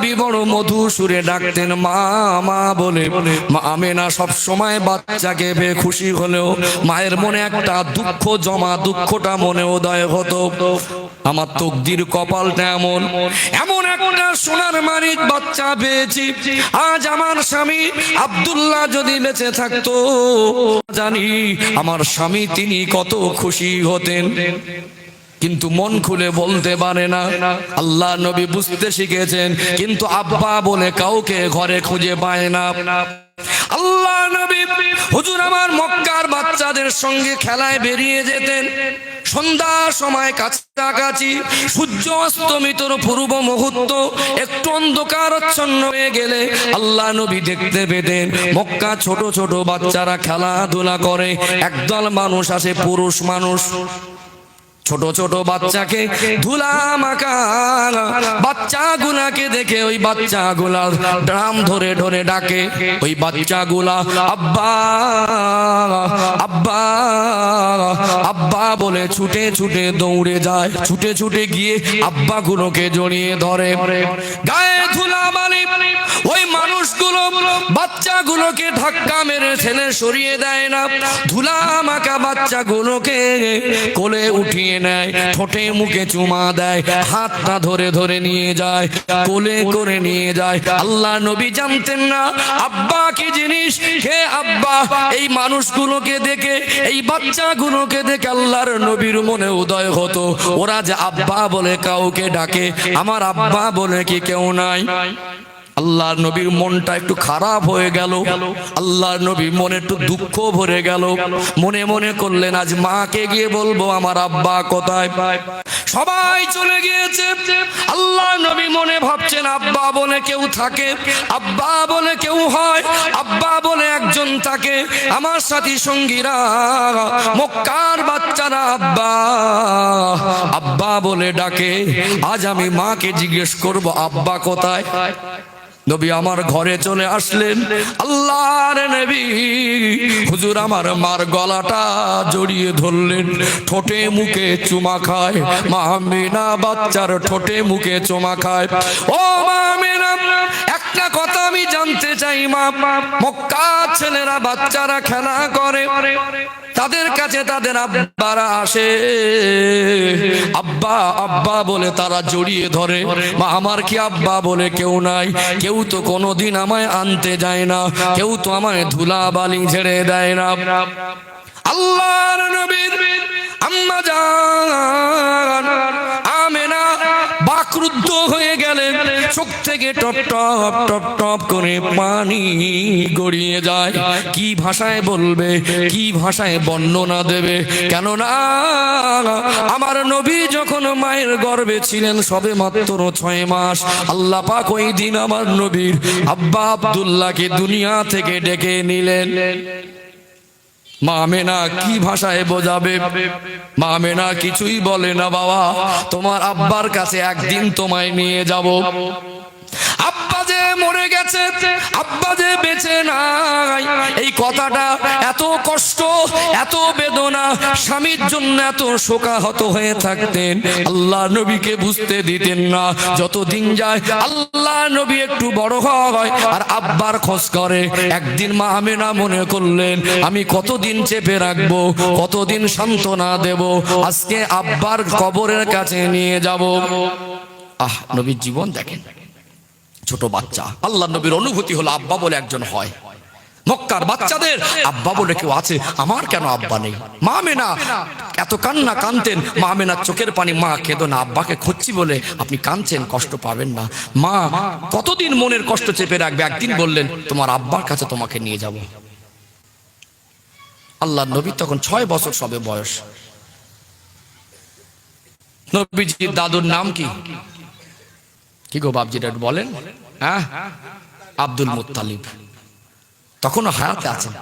নবী বড় মধু সুরে ডাকতেন মা মা বলে। মা আমেনা সব সময় বাচ্চাকে পেয়ে খুশি হলেও মায়ের মনে একটা দুঃখ জমা, দুঃখটা মনে উদয় হতো। আমার তকদির কপালটা এমন, এমন একটা সোনার মানিক বাচ্চা পেয়েছি। আজ আমার স্বামী আব্দুল্লাহ যদি বেঁচে থাকতো, জানি আমার স্বামী তিনি কত খুশি হতেন, কিন্তু মন খুলে বলতে পারে না। আল্লাহ নবী বুঝতে শিখেছেন, কিন্তু আব্বা বলে কাউকে ঘরে খুঁজে পায় না। আল্লাহ নবী হুজুর আমার মক্কার বাচ্চাদের সঙ্গে খেলায় বেরিয়ে যেতেন। সন্ধ্যার সময় কাছাকাছি সূর্য অস্তমিতর পূর্ব মুহূর্ত একটু অন্ধকারচ্ছন্ন হয়ে গেলে আল্লাহ নবী দেখতে পেতেন মক্কা ছোট ছোট বাচ্চারা খেলাধুলা করে। একদল মানুষ আসে, পুরুষ মানুষ, ছোট ছোট বাচ্চাকে ধুলা মাখা বাচ্চাগুলাকে দেখে ওই বাচ্চাগুলা ড্রাম ধরে ধরে ডাকে। ওই বাচ্চাগুলা আব্বা আব্বা আব্বা বলে ছুটে ছুটে দৌড়ে যায়। ছুটে ছুটে গিয়ে আব্বা গুলোকে জড়িয়ে ধরে। গায়ে ধুলা মানে ওই মানুষগুলো বাচ্চাগুলোকে ধাক্কা মেরে ছেলে সরিয়ে দেয় না। ধুলা মাখা বাচ্চাগুলোকে কোলে উঠিয়ে নেয়, ঠোঁটে মুখে চুমা দেয়, হাতটা ধরে ধরে নিয়ে যায়, কোলে করে নিয়ে যায়। আল্লাহ নবী জানতেন না আব্বা কি জিনিস, হে আব্বা। এই মানুষগুলোকে দেখে, এই বাচ্চাগুলোকে দেখে আল্লাহর নবীর মনে উদয় হতো, ওরা যে আব্বা বলে কাউকে ডাকে, আমার আব্বা বলে কি কেউ নাই। আল্লাহর নবীর মনটা একটু খারাপ হয়ে গেল। আল্লাহর নবীর মনে একটু দুঃখ ভরে গেল। মনে মনে করলেন আজ মাকে গিয়ে বলবো আমার আব্বা কোথায়। সবাই চলে গিয়েছে। আল্লাহ নবী মনে ভাবছেন আব্বা বলে কেউ থাকে, আব্বা বলে কেউ হয়, আব্বা বলে একজন থাকে। আমার সাথী সঙ্গীরা মক্কার বাচ্চারা আব্বা আব্বা বলে ডাকে। আজ আমি মাকে জিজ্ঞেস করব আব্বা কোথায়। নবী আমার ঘরে চলে আসলেন। আল্লাহর নবী হুজুর আমার মার গলাটা জড়িয়ে ধরলেন, ঠোঁটে মুখে চুমা খায়। মা আমেনা বাচ্চার ঠোঁটে মুখে চুমা খায়। ও মা আমেনা, একটা কথা আমি জানতে চাই মা, মক্কার ছেলেরা বাচ্চারা খেলা করে, তাদের কাছে তাদের আব্বারা আসে, আব্বা আব্বা বলে তারা জড়িয়ে ধরে। মা আমার কি আব্বা বলে কেউ নাই? কেউ তো কোনোদিন আমায় আনতে যায় না, কেউ তো আমায় ধুলা বালি ঝেড়ে দেয় না। আল্লাহর নবীর আম্মা জান আমেনা বাকরুদ্ধ হয়ে গেলেন। চোখ থেকে টপ টপ টপ টপ করে পানি গড়িয়ে যায়। কি ভাষায় বলবে, কি ভাষায় বর্ণনা দেবে? কেননা আমার নবী যখন মায়ের গর্ভে ছিলেন সবে মাত্র 6 মাস, আল্লাহ পাক ওই দিন আমার নবীর আব্বা আব্দুল্লাহকে দুনিয়া থেকে ডেকে নিলেন। মা আমেনা কি ভাষায় বোঝাবে? মা আমেনা কিছুই বলে না। বাবা তোমার আব্বার কাছে একদিন তোমায় নিয়ে যাব। আব্বা যে মরে গেছে, আব্বা যে বেঁচে নাই, এই কথাটা এত কষ্ট, এত বেদনা, স্বামীর জন্য এত শোকাহত হয়ে থাকতেন। আল্লাহ নবীকে বুঝতে দিতেন না। যতদিন যায় আল্লাহ নবী একটু বড় হয় আর আব্বার খোঁজ করে। একদিন মা আমেনা মনে করলেন আমি কতদিন চেপে রাখবো, কতদিন সান্ত্বনা দেব, আজকে আব্বার কবরের কাছে নিয়ে যাব। নবীর জীবন দেখেন, ছোট বাচ্চা। আল্লাহ নবীর অনুভূতি হলো আব্বা বলে একজন হয়। মক্কার বাচ্চাদের আব্বা বলে কেউ আছে, আমার কেন আব্বা নেই? মা আমেনা এত কান্না কানতেন। মা আমেনার চোখের পানি, মা কেঁদো না, আব্বাকে খুঁজছি বলে আপনি কাঁদছেন, কষ্ট পাবেন না। মা কতদিন মনের কষ্ট চেপে রাখবে? একদিন বললেন তোমার আব্বার কাছে তোমাকে নিয়ে যাব। আল্লাহ নবী তখন 6 বছর সবে বয়স। নবীজির দাদুর নাম কি? কি গো বাপজিটা বলেন? হ্যাঁ, আব্দুল মুত্তালিব। তখনও হায়াতে আছেন।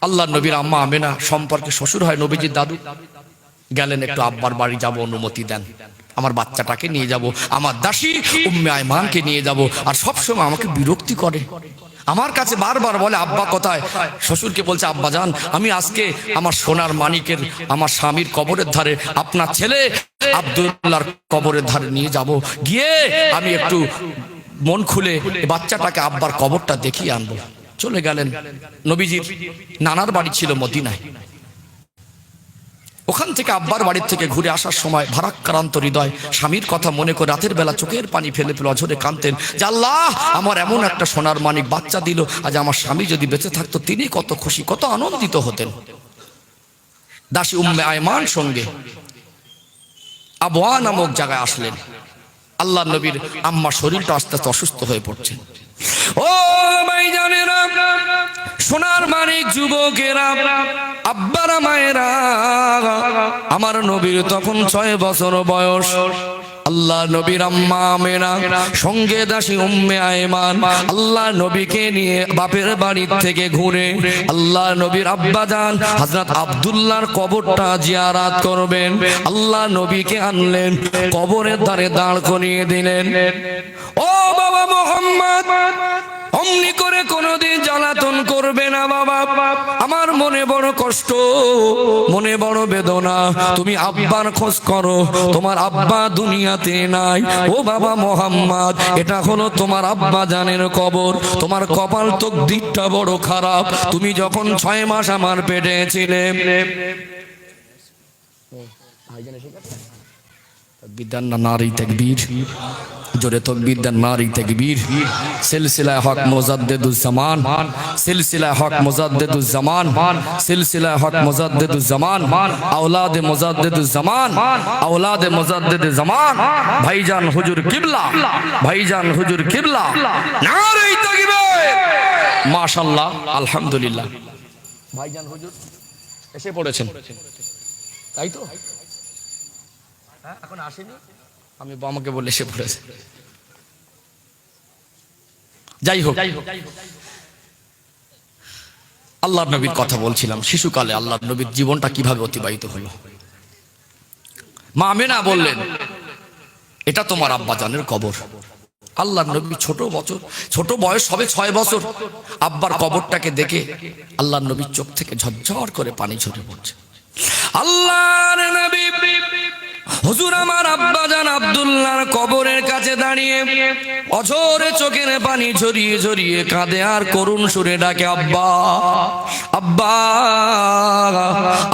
আল্লাহ নবীর আম্মা আমেনা সম্পর্কে শ্বশুর হয় নবীজির দাদু। গেলেন একটু আব্বার বাড়ি যাব, অনুমতি দেন, আমার বাচ্চাটাকে নিয়ে যাব, আমার দাসী উম্মে আয়মানকে নিয়ে যাব। আর সবসময় আমাকে বিরক্তি করে, আমার কাছে বারবার বলে আব্বা কোথায়। শ্বশুরকে বলছে আব্বা জান আমি আজকে আমার সোনার মানিকের, আমার স্বামীর কবরের ধারে আপনার ছেলে আব্দুল্লাহর কবরের ধারে নিয়ে যাব, গিয়ে আমি একটু মন খুলে বাচ্চাটাকে আব্বার কবরটা দেখিয়ে আনবো। চলে গেলেন। নবীজির নানার বাড়ি ছিল মদিনায়। ওখান থেকে আব্বার বাড়ির থেকে ঘুরে আসার সময় ভারাক্রান্ত হৃদয় স্বামীর কথা মনে করে রাতের বেলা চোখের পানি ফেলে ফেলে অঝরে কাঁদতেন যে আল্লাহ, আমার এমন একটা সোনার মানিক বাচ্চা দিল, আজ আমার স্বামী যদি বেঁচে থাকতো তিনি কত খুশি, কত আনন্দিত হতেন। দাসী উম্মে আয়মান সঙ্গে আবওয়া নামক জায়গায় আসলেন। আল্লাহ নবীর আম্মা শরীরটা আস্তে আস্তে অসুস্থ হয়ে পড়ছে। ও ভাইজানেরা, সোনার মানিক যুবকেরা, আব্বারা মায়েরা, আমার নবীর তখন 6 বছর বয়স। আল্লাহ নবীর আম্মা আমেনা সঙ্গে দাসী উম্মে আয়মান আল্লাহ নবীকে নিয়ে বাপের বাড়ি থেকে ঘুরে আল্লাহ নবীর আব্বাজান হযরত আব্দুল্লাহর কবরটা জিয়ারত করবেন। আল্লাহ নবীকে আনলেন, কবরের ধারে দাঁড় করিয়ে দিলেন। ও বাবা মুহাম্মদ, অমনি করে কোনোদিন জ্বালাতন করবে না বাবা, আমার মনে বড় কষ্ট, মনে বড় বেদনা। তুমি আব্বার খোঁজ করো, তোমার আব্বা দুনিয়াতে নাই। ও বাবা মুহাম্মদ, এটা হলো তোমার আব্বা জানের কবর। তোমার কপাল তকদিরটা বড় খারাপ। তুমি যখন 6 মাস আমার পেটে ছিলে, বিদ্যান নারী তাকবীর, জোরে তাকবীর দেন, নারী তাকবীর। সিলসিলা হক মুজাদ্দিদুজ জামান, সিলসিলা হক মুজাদ্দিদুজ জামান, সিলসিলা হক মুজাদ্দিদুজ জামান, আওলাদে মুজাদ্দিদুজ জামান, আওলাদে মুজাদ্দিদুজ জামান, ভাইজান হুজুর কিবলা, ভাইজান হুজুর কিবলা, নারী তাকবীর। মাশাআল্লাহ, আলহামদুলিল্লাহ। ভাইজান হুজুর এসে পড়েছেন, তাই তো? এখন আসেনি, আমি আমাকে বলে এসে পড়েছে। যাই হোক, আল্লাহর নবীর কথা বলছিলাম। শিশুকালে আল্লাহর নবীর জীবনটা কিভাবে অতিবাহিত হলো। মা আমেনা বললেন, এটা তোমার আব্বাজানের কবর। আল্লাহর নবী ছোট বয়স হবে 6 বছর। আব্বার কবরটাকে দেখে আল্লাহর নবীর চোখ থেকে ঝরঝর করে পানি ঝরে পড়ছে। আল্লাহর নবী হুজুর আমার আব্বাজান আব্দুল্লাহর কবরের কাছে দাঁড়িয়ে অঝরে চোখের পানি ঝরিয়ে ঝরিয়ে কাঁদে আর করুণ সুরে ডাকে, আব্বা, আব্বা,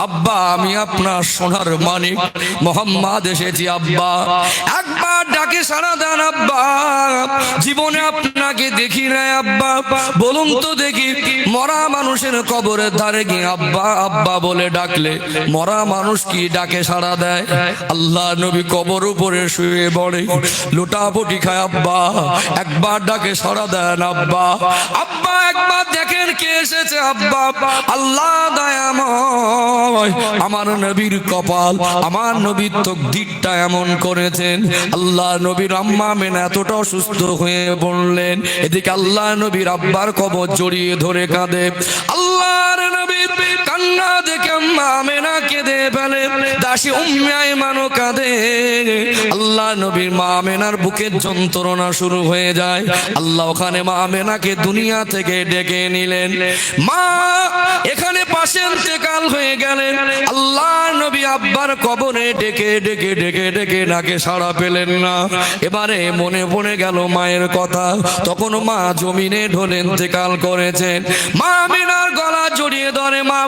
আব্বা, আমি আপনার সোনার মানিক মোহাম্মদ এসেছি আব্বা। একবার ডাকে সাড়া দেন আব্বা, জীবনে আপনাকে দেখি নাই আব্বা, বলুন তো দেখি মরা মানুষের কবরের ধারে গিয়ে আব্বা আব্বা বলে ডাকলে মরা মানুষ কি ডাকে সাড়া দেয়? আল্লাহ নবী কবর উপরে শুয়ে পড়ে লোটাপটি খায়, আব্বা একবার ডাকে সাড়া দেন আব্বা। আব্বা একবার দেখেন কে এসেছে আব্বা। আল্লাহ দয়াময়, আমার নবীর কপাল, আমার নবীর তকদিরটা এমন করেছেন। আল্লাহ নবীর আম্মা আমেনা এতটা অসুস্থ হয়ে পড়লেন, এদিকে আল্লাহ নবীর আব্বার কবর জড়িয়ে ধরে কাঁদে। আল্লাহর নবীর কান্না দেখে আম্মা আমেনা কেঁদে ফেলে, দাসী উম্মে আয়মানও কাঁদে। আল্লাহ নবীর মা আমেনার বুকের যন্ত্রণা শুরু হয়ে যায়। আল্লাহ ওখানে মা আমেনাকে দুনিয়া থেকে ডেকে নিলেন। মা এখানে পাশে ইন্তেকাল হয়ে গেলেন। আল্লাহ নবী আব্বার কবরে ডেকে ডেকে ডেকে ডেকে ডাকে সাড়া পেলেন না। এবারে মনে পড়ে গেল মায়ের কথা, তখন মা জমিনে ঢলে ইন্তেকাল করেছেন। মা আমেনার গলা জড়িয়ে ধরে, মা,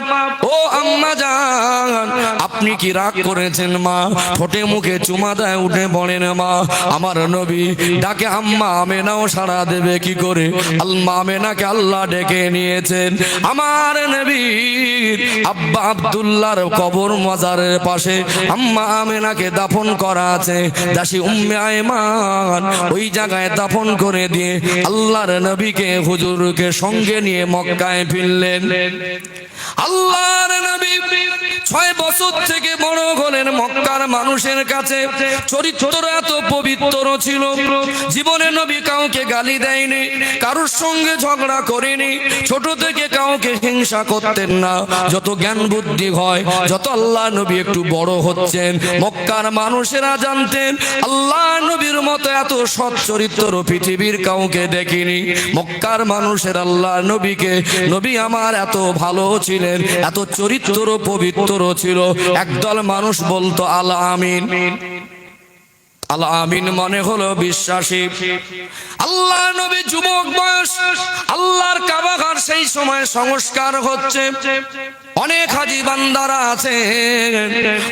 ও আম্মা জান, আপনি কি রাগ করেছেন মা? ঠোঁটে মুখে চুমা দেয়, উঠে পড়েন মা। আমার নবী ডাকে আম্মা আমেনাও সাড়া দেবে কি করে? আম্মা আমেনাকে আল্লাহ ডেকে নিয়েছেন। আমার নবীর আব্বা আব্দুল্লাহর কবর মাজারের পাশে আম্মা আমেনাকে দাফন করা আছে। দাসী উম্মে আয়মান ওই জায়গায় দাফন করে দিয়ে আল্লাহর নবীকে হুজুরকে সঙ্গে নিয়ে মক্কায় ফিরলেন। আল্লাহর নবী 6 বছর থেকে বড় হলেন মক্কার মানুষের কাছে। চরিত্র এত পবিত্র ছিল, জীবনে নবী কাউকে গালি দেয়নি, কারোর সঙ্গে ঝগড়া করেনি, ছোট থেকে কাউকে হিংসা করতেন না। যত জ্ঞান বুদ্ধি হয়, যত আল্লাহ নবী একটু বড় হচ্ছেন, মক্কার মানুষেরা জানতেন আল্লাহ নবীর মতো এত সৎ চরিত্র পৃথিবীর কাউকে দেখিনি। মক্কার মানুষের আল্লাহ নবীকে, নবী আমার এত ভালো ছিলেন, এত চরিত্র পবিত্র পাথরগুলো ছিল, একদল মানুষ বলতো আল আমিন। আল আমিন মনে হলো বিশ্বাসী। আল্লাহ নবী যুবক বয়স, আল্লাহর কাবা ঘর সেই সময় সংস্কার হচ্ছে। অনেক হাজি বান্দারা আছে,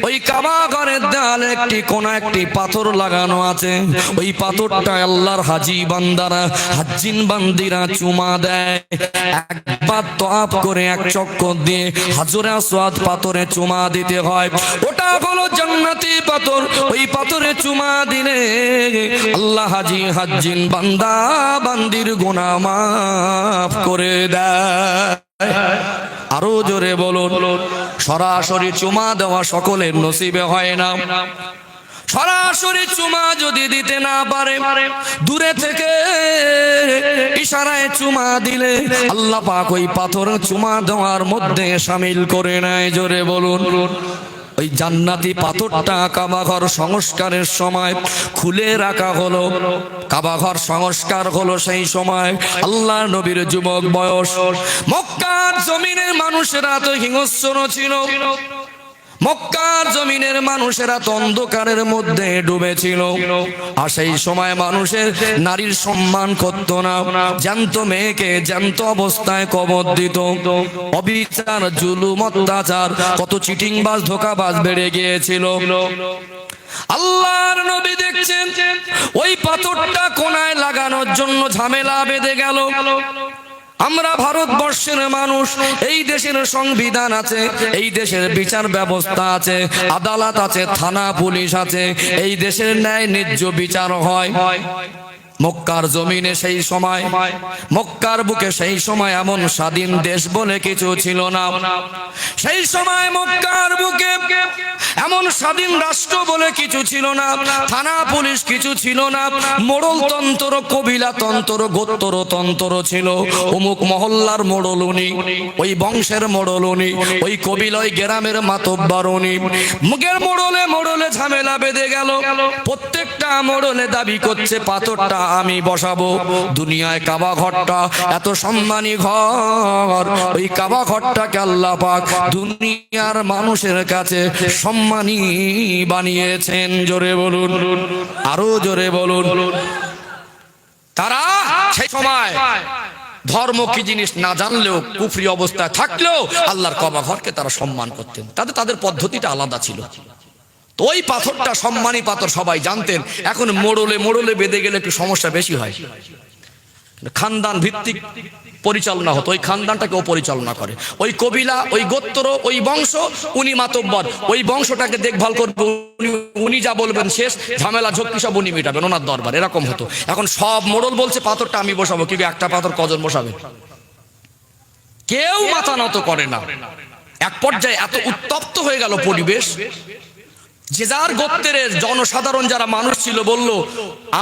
ওই কাবা ঘরের দেয়ালে একটি কোনা একটি পাথর লাগানো আছে। ওই পাথরটা আল্লাহর হাজি বান্দারা, হাজ্জিন বান্দিরা চুমা দেয়। একবার তওয়াফ করে এক চক্কর দিয়ে হাজরে আসওয়াদ পাথরে চুমা দিতে হয়। ওটা হলো জান্নাতি পাথর। ওই পাথরে চুমা দিলে আল্লাহ হাজি হাজ্জিন বান্দা বান্দির গুনাহ মাফ করে দেয়। আরো জোরে বলুন। সরাসরি চুমা দেওয়া সকলের নসিবে হয় না। সরাসরি চুমা যদি দিতে না পারে, দূরে থেকে ইশারায় চুমা দিলে আল্লাহ পাক ওই পাথর চুমা দেওয়ার মধ্যে শামিল করে নেয়। জোরে বলুন। ওই জান্নাতি পাথরটা কাবা ঘর সংস্কারের সময় খুলে রাখা হলো। কাবা ঘর সংস্কার হলো সেই সময় আল্লাহ নবীর যুবক বয়স। মক্কার জমিনের মানুষেরা তো হিংস্র ছিল। মক্কার জমিনের মানুষেরা তো অন্ধকারের মধ্যে ডুবেছিল। আর সেই সময় মানুষের নারীর সম্মান করতো না। জ্যান্ত মেয়েকে জ্যান্ত অবস্থায় কবর দিত। অবিচার, জুলুম, অত্যাচার, কত চিটিংবাজ ধোঁকাবাজ বেড়ে গিয়েছিল। আল্লাহর নবী দেখছেন ওই পাথরটা কোনায় লাগানোর জন্য ঝামেলা বেঁধে গেল। আমরা ভারতবর্ষের মানুষ, এই দেশের সংবিধান আছে, এই দেশের বিচার ব্যবস্থা আছে, আদালত আছে, থানা পুলিশ আছে, এই দেশের ন্যায় ন্যায্য বিচার হয়। মক্কার জমিনে সেই সময়, মক্কার বুকে সেই সময় এমন স্বাধীন দেশ বলে কিছু ছিল না। সেই সময় মক্কার বুকে এমন স্বাধীন রাষ্ট্র বলে কিছু ছিল না। থানা পুলিশ কিছু ছিল না। মোড়ল তন্ত্র, কবিলা তন্ত্র, গোত্র তন্ত্র ছিল। অমুক মহল্লার মোড়ল উনি, ওই বংশের মোড়ল উনি, ওই কবিলা ওই গ্রামের মাতব্বর উনি। মুখের মোড়লে মোড়লে ঝামেলা বেঁধে গেল। প্রত্যেকটা মোড়লে দাবি করছে পাথরটা আমি বসাবো। দুনিয়ায় কাবা ঘরটা এত সম্মানী ঘর, ওই কাবা ঘরটাকে আল্লাহ পাক দুনিয়ার মানুষের কাছে সম্মানী বানিয়েছেন। জোরে বলুন, আরো জোরে বলুন। তারা সেই সময় ধর্ম কি জিনিস না জানলেও, কুফরি অবস্থায় থাকলেও আল্লাহর কাবা ঘরকে তারা সম্মান করতেন। তাদের পদ্ধতিটা আলাদা ছিল। তো ওই পাথরটা সম্মানী পাথর সবাই জানতেন। এখন মোড়লে মোড়লে বেঁধে গেলে একটু সমস্যা বেশি হয়। খানদান ভিত্তিক পরিচালনা হতো, ওই খানদানটাকে ও পরিচালনা করে। ওই কবিলা, ওই গোত্র, ওই বংশ, উনি মাতব্বর, ওই বংশটাকে দেখভাল করবে। উনি যা বলবেন শেষ, ঝামেলা ঝক্কি সব উনি মিটাবেন, ওনার দরবার। এরকম হতো। এখন সব মোড়ল বলছে পাথরটা আমি বসাবো, কিন্তু একটা পাথর কজন বসাবে? কেউ মাথা নত করে না। এক পর্যায়ে এত উত্তপ্ত হয়ে গেল পরিবেশ, যে যার গোত্রের জনসাধারণ যারা মানুষ ছিল বলল,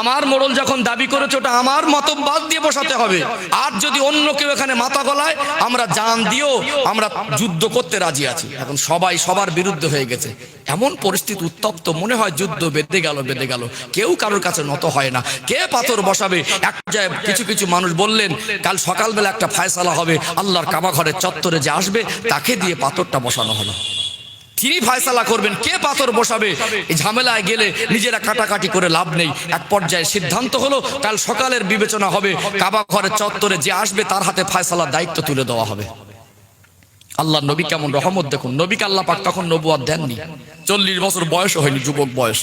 আমার মোড়ল যখন দাবি করেছে ওটা আমার মতবাদ দিয়ে বসাতে হবে। আর যদি অন্য কেউ এখানে মাথা গলায়, আমরা জান দিও আমরা যুদ্ধ করতে রাজি আছি। এখন সবাই সবার বিরুদ্ধে হয়ে গেছে। এমন পরিস্থিতি উত্তপ্ত, মনে হয় যুদ্ধ বেঁধে গেল। কেউ কারোর কাছে নত হয় না। কে পাথর বসাবে? এক পর্যায়ে কিছু কিছু মানুষ বললেন, কাল সকালবেলা একটা ফায়সালা হবে, আল্লাহর কাবা ঘরের চত্বরে যে আসবে তাকে দিয়ে পাথরটা বসানো হলো। তিনি ফায়সালা করবেন কে পাথর বসাবে। এই ঝামেলায় গেলে নিজেরা কাটাকাটি করে লাভ নেই। এক পর্যায়ে সিদ্ধান্ত হলো, কাল সকালের বিবেচনা হবে, কাবা ঘরের চত্বরে যে আসবে তার হাতে ফায়সালার দায়িত্ব তুলে দেওয়া হবে। আল্লাহ নবী কেমন রহমত দেখুন। নবীকে আল্লাহ পাক তখন নবুয়ত দেননি, 40 বছর বয়স হয়নি, যুবক বয়স।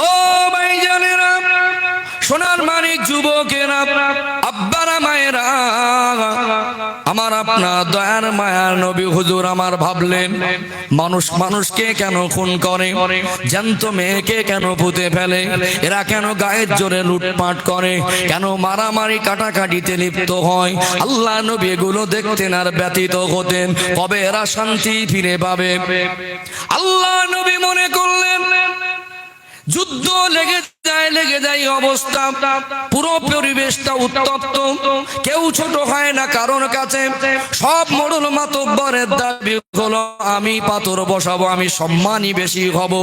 ও ভাইজানেরা, সোনার মানিক যুবকেরা, আব্বারা, মায়েরা, আমার আপনার দয়ার মায়ার নবী হুজুর আমার ভাবলেন, মানুষ মানুষকে কেন খুন করে, জ্যান্ত মেয়েকে কেন পুঁতে ফেলে, এরা কেন গায়ের জোরে লুটপাট করে, কেন মারামারি কাটাকাটিতে লিপ্ত হয়। আল্লাহ নবী এগুলো দেখতেন আর ব্যতীত হতেন, কবে এরা শান্তি ফিরে পাবে। আল্লাহ নবী মনে করলেন যুদ্ধ লেগে যায় অবস্থা, পুরো পরিবেশটা উত্তপ্ত, কেউ ছোট হয় না কারোর কাছে। সব মোড়ল মাতব্বরের দাবি হলো, আমি পাথর বসাবো, আমি সম্মানী বেশি হব,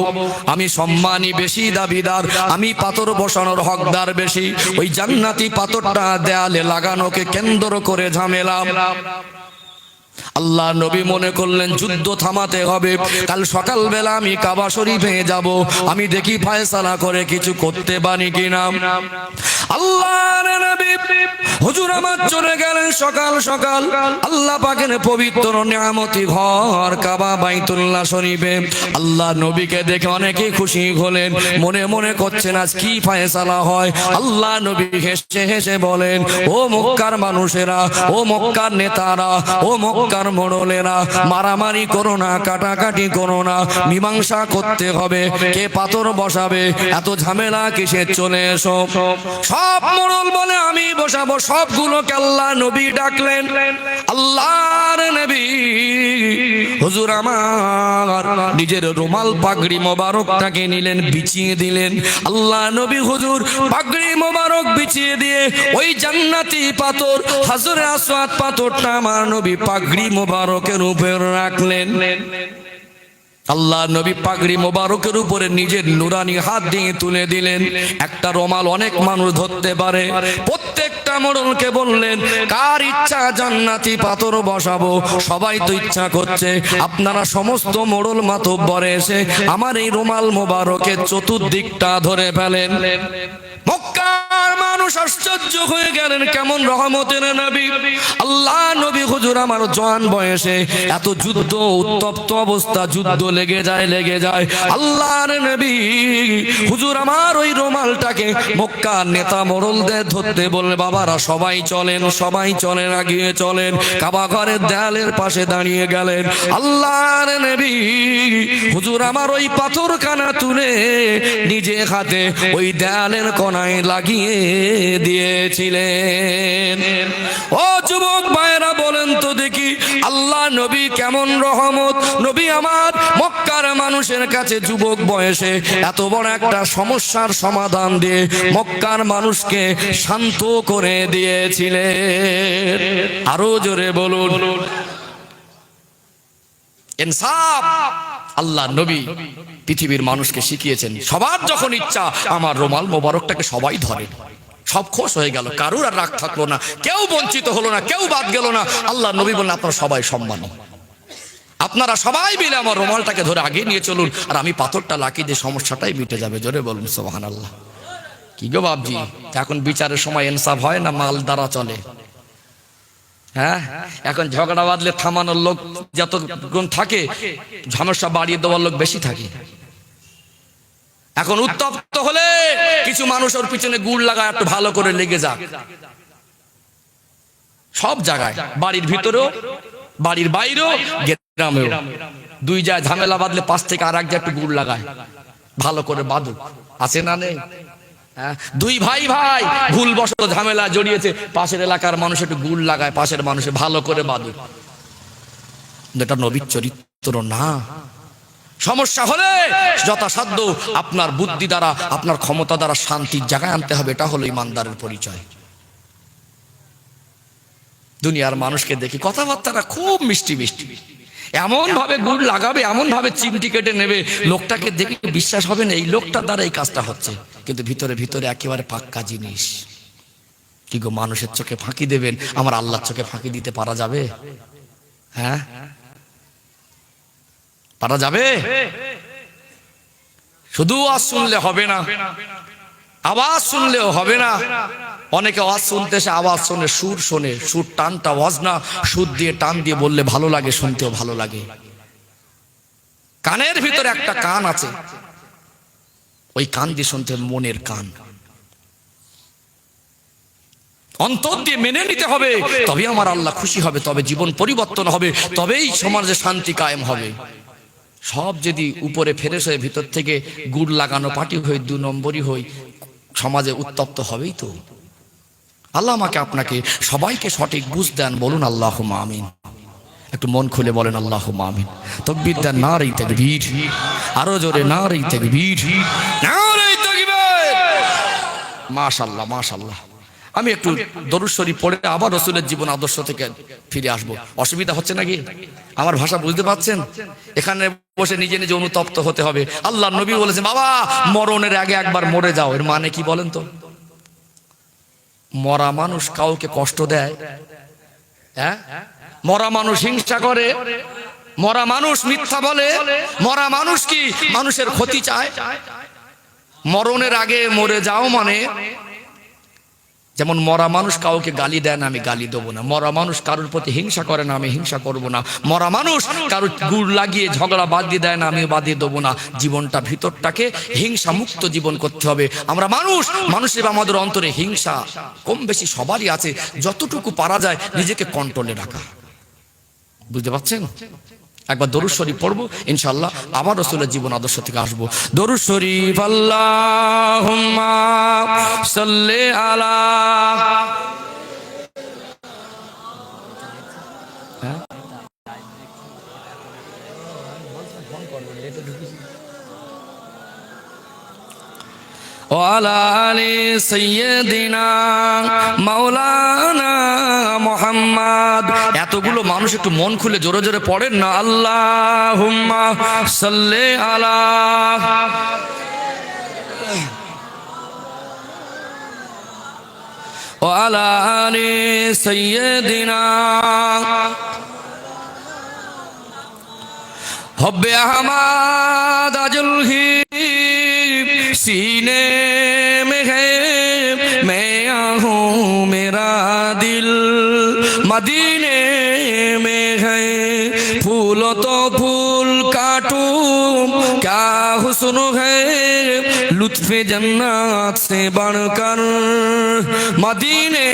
আমি সম্মানী বেশি দাবিদার, আমি পাথর বসানোর হকদার বেশি। ওই জান্নাতি পাথরটা দেয়ালে লাগানোকে কেন্দ্র করে ঝামেলা। আল্লাহ নবী মনে করলেন যুদ্ধ থামাতে হবে, কাল সকালবেলা আমি কাবা শরীফে যাব, আমি দেখি ফয়সালা করে কিছু করতে পারি কিনা। আল্লাহর নবী হুজুর আমার চলে গেলেন সকাল সকাল আল্লাহ পাকের পবিত্র নিয়ামতি ঘর কাবা বাইতুল্লাহ শরীফে। আল্লাহ নবীকে দেখে অনেকে খুশি হলেন, মনে মনে করছেন আজ কি ফয়সালা হয়। আল্লাহ নবী হেসে হেসে বলেন, ও মক্কার মানুষেরা, ও মক্কার নেতারা, ও মক্কার মোড়লেরা, মারামারি করো না, কাটাকাটি করো না, মীমাংসা করতে হবে, কে পাথর বসাবে, এত ঝামেলা কিসের, চলে এসো। সব মোড়ল বলে আমি বসাবো, সবগুলোকে আল্লাহ নবী ডাকলেন। আল্লাহর নবী হুজুর আমার নিজের রুমাল পাগড়ি মোবারকটাকে নিলেন, বিছিয়ে দিলেন। আল্লাহ নবী হুজুর পাগড়ি মোবারক বিছিয়ে দিয়ে ওই জান্নাতি পাথর হাজরে আসওয়াদ পাথরটা আমার নবী পাগড়ি মোবারকের উপর রাখলেন। আল্লাহ নবী পাগড়ি মোবারকের উপরে নিজের নুরানি হাত দিয়ে তুলে দিলেন। একটা রুমাল অনেক মানুষ ধরতে পারে। প্রত্যেকটা মোড়লকে বললেন, কার ইচ্ছা জান্নাতি পাথর বসাবো? সবাই তো ইচ্ছা করছে। আপনারা সমস্ত মোড়ল মাতব্বরে এসে আমার এই রুমাল মোবারকের চতুর্দিকটা ধরে ফেলেন। মক্কার মানুষ আশ্চর্য হয়ে গেলেন, কেমন রহমতের নবী। আল্লাহ নবী হুজুর আমার জওয়ান বয়সে এত যুদ্ধ, উত্তপ্ত অবস্থা, যুদ্ধ লেগে যায়। আল্লাহর নবী হুজুর আমার ওই রুমালটাকে মক্কার নেতা মোড়লদের ধরতে বললেন, বাবারা সবাই চলেন, এগিয়ে চলেন। কাবা ঘরের দেয়ালের পাশে দাঁড়িয়ে গেলেন। আল্লাহর নবী হুজুর আমার ওই পাথর কানা তুলে নিজে হাতে ওই দেয়ালের কোনায় লাগিয়ে দিয়েছিলেন। ও যুবক ভাইরা বলেন তো দেখি, আল্লাহ নবী কেমন রহমত। নবী আমার মক্কার মানুষের কাছে যুবক বয়সে এত বড় একটা সমস্যার সমাধান দিয়ে মক্কার মানুষকে শান্ত করে দিয়েছিলেন। আরো জোরে বলুন ইনসাফ। আল্লাহ নবী পৃথিবীর মানুষকে শিখিয়েছেন, সবার যখন ইচ্ছা আমার রুমাল মোবারকটাকে সবাই ধরে। সব খোশ হয়ে গেল, কারুর আর রাগ থাকলো না, কেউ বঞ্চিত হলো না, কেউ বাদ গেল না। আল্লাহ নবী বললেন, আপনারা সবাই সম্মানী, আপনারা সবাই মিলে আমার রুমালটাকে ধরে আগে নিয়ে চলুন, আর আমি পাথরটা লাগিয়ে দিয়ে সমস্যাটাই মিটে যাবে। জোরে বলুন সুবহানাল্লাহ। কি গো বাপজি, এখন বিচারের সময় ইনসাফ হয় না, মাল দ্বারা চলে। হ্যাঁ, এখন ঝগড়া বাঁধলে থামানোর লোক যত গুণ থাকে, সমস্যা বাড়িয়ে দেওয়ার লোক বেশি থাকে। এখন উত্তপ্ত হলে কিছু মানুষ ওর পিছনে গুড় লাগায়, একটু ভালো করে লেগে যাক। সব জায়গায়, বাড়ির ভিতরেও, বাড়ির বাইরেও, গ্রামেও, দুই জায়গায় ঝামেলা বাঁধলে পাশ থেকে আর এক জায়গায় একটু গুড় লাগায়, ভালো করে বাঁধুক। আছে না নেই? দুই ভাই ভুলবশত ঝামেলা জড়িয়েছে, পাশের এলাকার মানুষ একটু গুড় লাগায়, পাশের মানুষে ভালো করে বাঁধুক। এটা নবীর চরিত্র না। সমস্যা হলে যথাসাধ্য আপনার বুদ্ধি দ্বারা, আপনার ক্ষমতা দ্বারা শান্তির জায়গায় আনতে হবে। এটা হলো ইমানদারের পরিচয়। দুনিয়ার মানুষকে দেখি কথাবার্তাটা খুব মিষ্টি, এমন ভাবে গুড় লাগাবে, এমন ভাবে চিমটি কেটে নেবে, লোকটাকে দেখে বিশ্বাস হবে না এই লোকটার দ্বারা এই কাজটা হচ্ছে, কিন্তু ভিতরে ভিতরে একেবারে পাক্কা জিনিস। কি গো, মানুষের চোখে ফাঁকি দেবেন, আমার আল্লাহর চোখে ফাঁকি দিতে পারা যাবে? হ্যাঁ, পারা যাবে? শুধু আওয়াজ শুনলে হবে না, আওয়াজ শুনলেও হবে না। অনেকে আওয়াজ শুনতে এসে আওয়াজ শোনে, সুর শোনে, সুর টানটা আওয়াজ না, সুর দিয়ে টান দিয়ে বললে ভালো লাগে, শুনতেও ভালো লাগে। কানের ভিতরে একটা কান আছে, ওই কান দিয়ে শুনতে, মনের কান। অন্তর দিয়ে মেনে নিতে হবে, তবে আমার আল্লাহ খুশি হবে, তবে জীবন পরিবর্তন হবে, তবেই সমাজে শান্তি কায়েম হবে। সব যদি উপরে ফেরেশ হয়ে ভিতর থেকে গুড় লাগানো পাটি হই, 2 নম্বরই হই, সমাজে উত্তপ্ত হবেই তো। আল্লাহ আমাকে আপনাকে সবাইকে সঠিক বুঝ দেন, বলুন আল্লাহুম্মা আমিন। একটু মন খুলে বলেন আল্লাহুম্মা আমিন। তাকবীর দেন, নারে তাকবীর, আরো জোরে নারে তাকবীর, নারে তাকবীর। মাশাআল্লাহ, মাশাআল্লাহ। আমি একটু দরুদ শরীফ পড়ে আবার রাসূলের জীবন আদর্শ থেকে ফিরে আসবো। অসুবিধা হচ্ছে নাকি? আমার ভাষা বুঝতে পারছেন? এখানে বসে নিজে নিজে অনুতপ্ত হতে হবে। আল্লাহ নবী বলেছেন, বাবা মরণের আগে একবার মরে যাও। এর মানে কি বলেন তো? মরা মানুষ কাউকে কষ্ট দেয়? হ্যাঁ, মরা মানুষ হিংসা করে, মরা মানুষ মিথ্যা বলে, মরা মানুষ কি মানুষের ক্ষতি চায়? মরণের আগে মরে যাও মানে, যেমন মরা মানুষ কাউকে গালি দেয় না, আমি গালি দেবো না। মরা মানুষ কারোর প্রতি হিংসা করে না, আমি হিংসা করব না। মরা মানুষ কারোর গুড় লাগিয়ে ঝগড়া বাঁধিয়ে দেয় না, আমি বাঁধিয়ে দেবো না। জীবনটা ভিতরটাকে হিংসা মুক্ত জীবন করতে হবে। আমরা মানুষ, মানুষের আমাদের অন্তরে হিংসা কম বেশি সবারই আছে। যতটুকু পারা যায় নিজেকে কন্ট্রোলে রাখা। বুঝতে পারছেন? একবার দরুদ শরীফ পড়বো, ইনশাআল্লাহ আবার রাসূলের জীবন আদর্শ থেকে আসবো। দরুদ শরীফ। আল্লাহুম্মা সাল্লি আলা। ওয়ালা আলি সাইয়্যিদিনা মাওলানা মুহাম্মদ। এতগুলো মানুষ একটু মন খুলে জোরে জোরে পড়েন না, আল্লাহুম্মা সাল্লি আলা। ওয়ালা আলি সাইয়্যিদিনা হব্বে আহমদ আজল হি सीने में है, मैं आहूँ मेरा दिल मदीने में है। फूलो तो फूल काटूं क्या हुस्न है, लुत्फ़े जन्नत से बढ़कर मदीने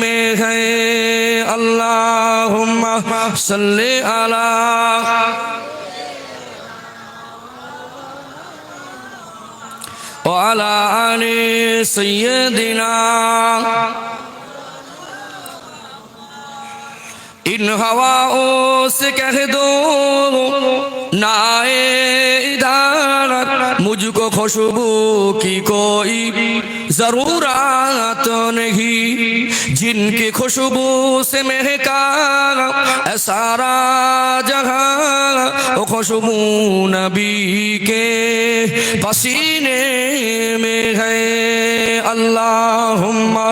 में है। अल्लाहुम्मा सल्ली अला। ওয়ালা আলি সাইয়্যিদিনা। इन हवाओं से कह दो ना इधर, मुझको खुशबू की कोई जरूरत नहीं, जिनकी खुशबू से महका सारा जहां, वो खुशबू नबी के पसीने में है। अल्लाहुम्मा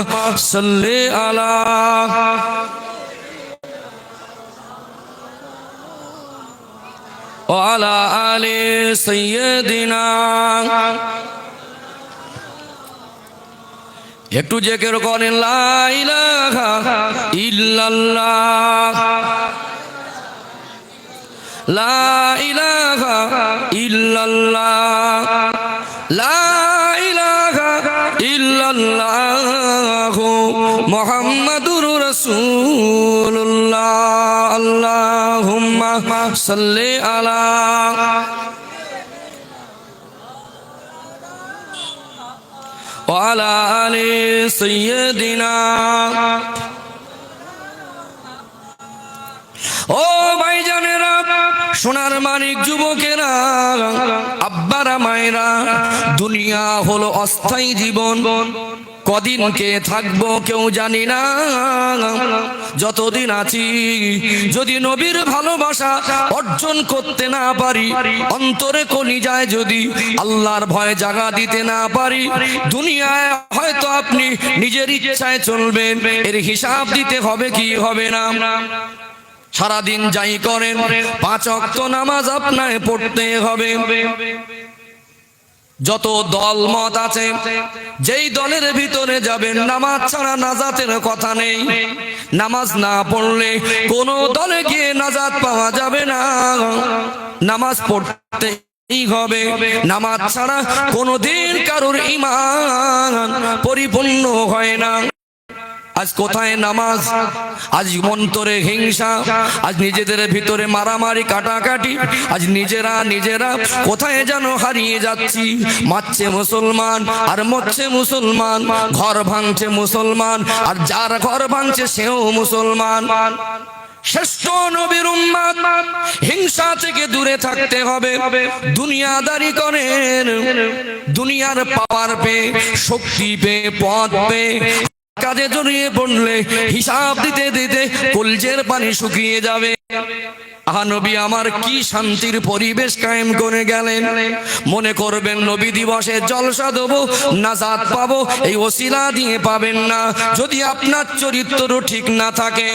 सल्ली अला। ওয়ালা আলি সাইয়্যিদিনা। একটু জিকির করেন, লা ইলাহা ইল্লাল্লাহ, লা ইলাহা ইল্লাল্লাহ, লা ইলাহা ইল্লাল্লাহ মুহাম্মাদুর রাসূলুল্লাহ। আল্লাহুম্মা সাল্লি আলা। ওয়ালা আলি সাইয়্যিদিনা। ও ভাইজানেরা, সোনার মানিক যুবকেরা, আব্বারা মায়েরা, দুনিয়া হলো অস্থায়ী জীবন। কদিন কে থাকবো কেউ জানি না। যতদিন আছি যদি নবীর ভালোবাসা অর্জন করতে না পারি, অন্তরে কলিজায় যদি আল্লাহর ভয় জাগা দিতে না পারি, দুনিয়ায় হয়তো আপনি নিজের ইচ্ছায় চলবেন, এর হিসাব দিতে হবে কি হবে না। সারাদিন যাই করেন 5 ওয়াক্ত নামাজ আপনাকে পড়তে হবে। যত দল মত আছে, যেই দলের ভিতরে যাবেন নামাজ ছাড়া নাজাতের কথা নেই। নামাজ না পড়লে কোন দলে গিয়ে নাজাত পাওয়া যাবে না। নামাজ পড়তেই হবে। নামাজ ছাড়া কোনদিন কারোর ঈমান পরিপূর্ণ হয় না। আজ কোথায় নামাজ? আজ মন্তরে হিংসা, আজ নিজেদের ভিতরে মারামারি কাটাকাটি, আজ নিজেরা কোথায় যেন হারিয়ে যাচ্ছি। মারছে মুসলমান আর মরছে মুসলমান, ঘর ভাঙছে মুসলমান আর যার ঘর ভাঙছে সেও মুসলমান। শ্রেষ্ঠ নবীর উম্মত, হিংসা থেকে দূরে থাকতে হবে। দুনিয়াদারি করেন, দুনিয়ার পাওয়ার পেয়ে, শক্তি পেয়ে, পদ পেয়ে কাজে জড়িয়ে পড়লে হিসাব দিতে দিতে কলজের পানি শুকিয়ে যাবে। আহা, নবী আমার কি শান্তির পরিবেশ কায়েম করে গেলেন। মনে করবেন নবী দিবসে জলসা দেবো, নাজাত পাবো, এই ওসিলা দিয়ে পাবেন না যদি আপনার চরিত্র ঠিক না থাকে।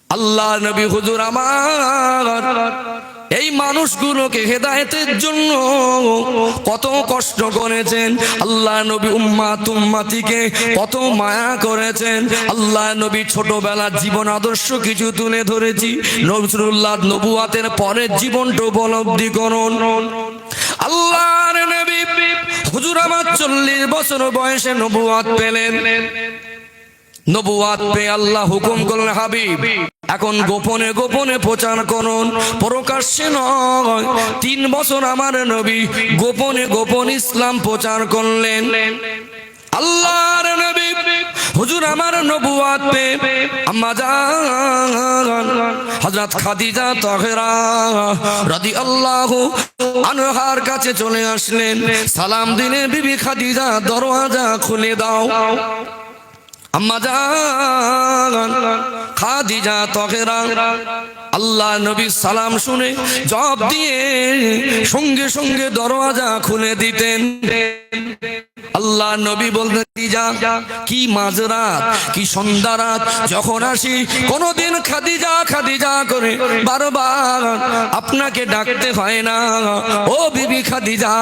আল্লাহ নবী হুজুর আমার এই মানুষগুলোকে হেদায়েতের জন্য কত কষ্ট করেছেন। আল্লাহ নবী উম্মাতিকে কত মায়া করেছেন। আল্লাহ নবী ছোটবেলার জীবন আদর্শ কিছু তুলে ধরেছি। রাসূলুল্লাহ নবুয়াতের পরের জীবনটা উপলব্ধি করুন। আল্লাহর নবী হুজুর আমার 40 বছর বয়সে নবুয়াত পেলেন। নবুয়াত পেয়ে আল্লাহ হুকুম করলেন, হাবিব এখন গোপনে গোপনে প্রচার করুন, প্রকাশ্যে নয়। 3 বছর আমার নবী গোপনে গোপনে ইসলাম প্রচার করলেন। আল্লাহর নবী হুজুর আমার নবুয়াত পেয়ে আম্মা জান হযরত খাদিজা তাহেরা রাদিয়াল্লাহু আনহার কাছে চলে আসলেন। সালাম দিলে, বিবি খাদিজা দরওয়াজা খুলে দাও। আম্মা জান খাদিজা তাহেরা আল্লাহ নবীর সালাম শুনে জবাব দিয়ে সঙ্গে সঙ্গে দরওয়াজা খুলে দিতেন। আল্লাহ নবী বলতেন, কি মাঝরাত কি সন্ধ্যা রাত যখন আসি কোনদিন খাদিজা খাদিজা করে বারবার আপনাকে ডাকতে হয় না। ও বিবি খাদিজা,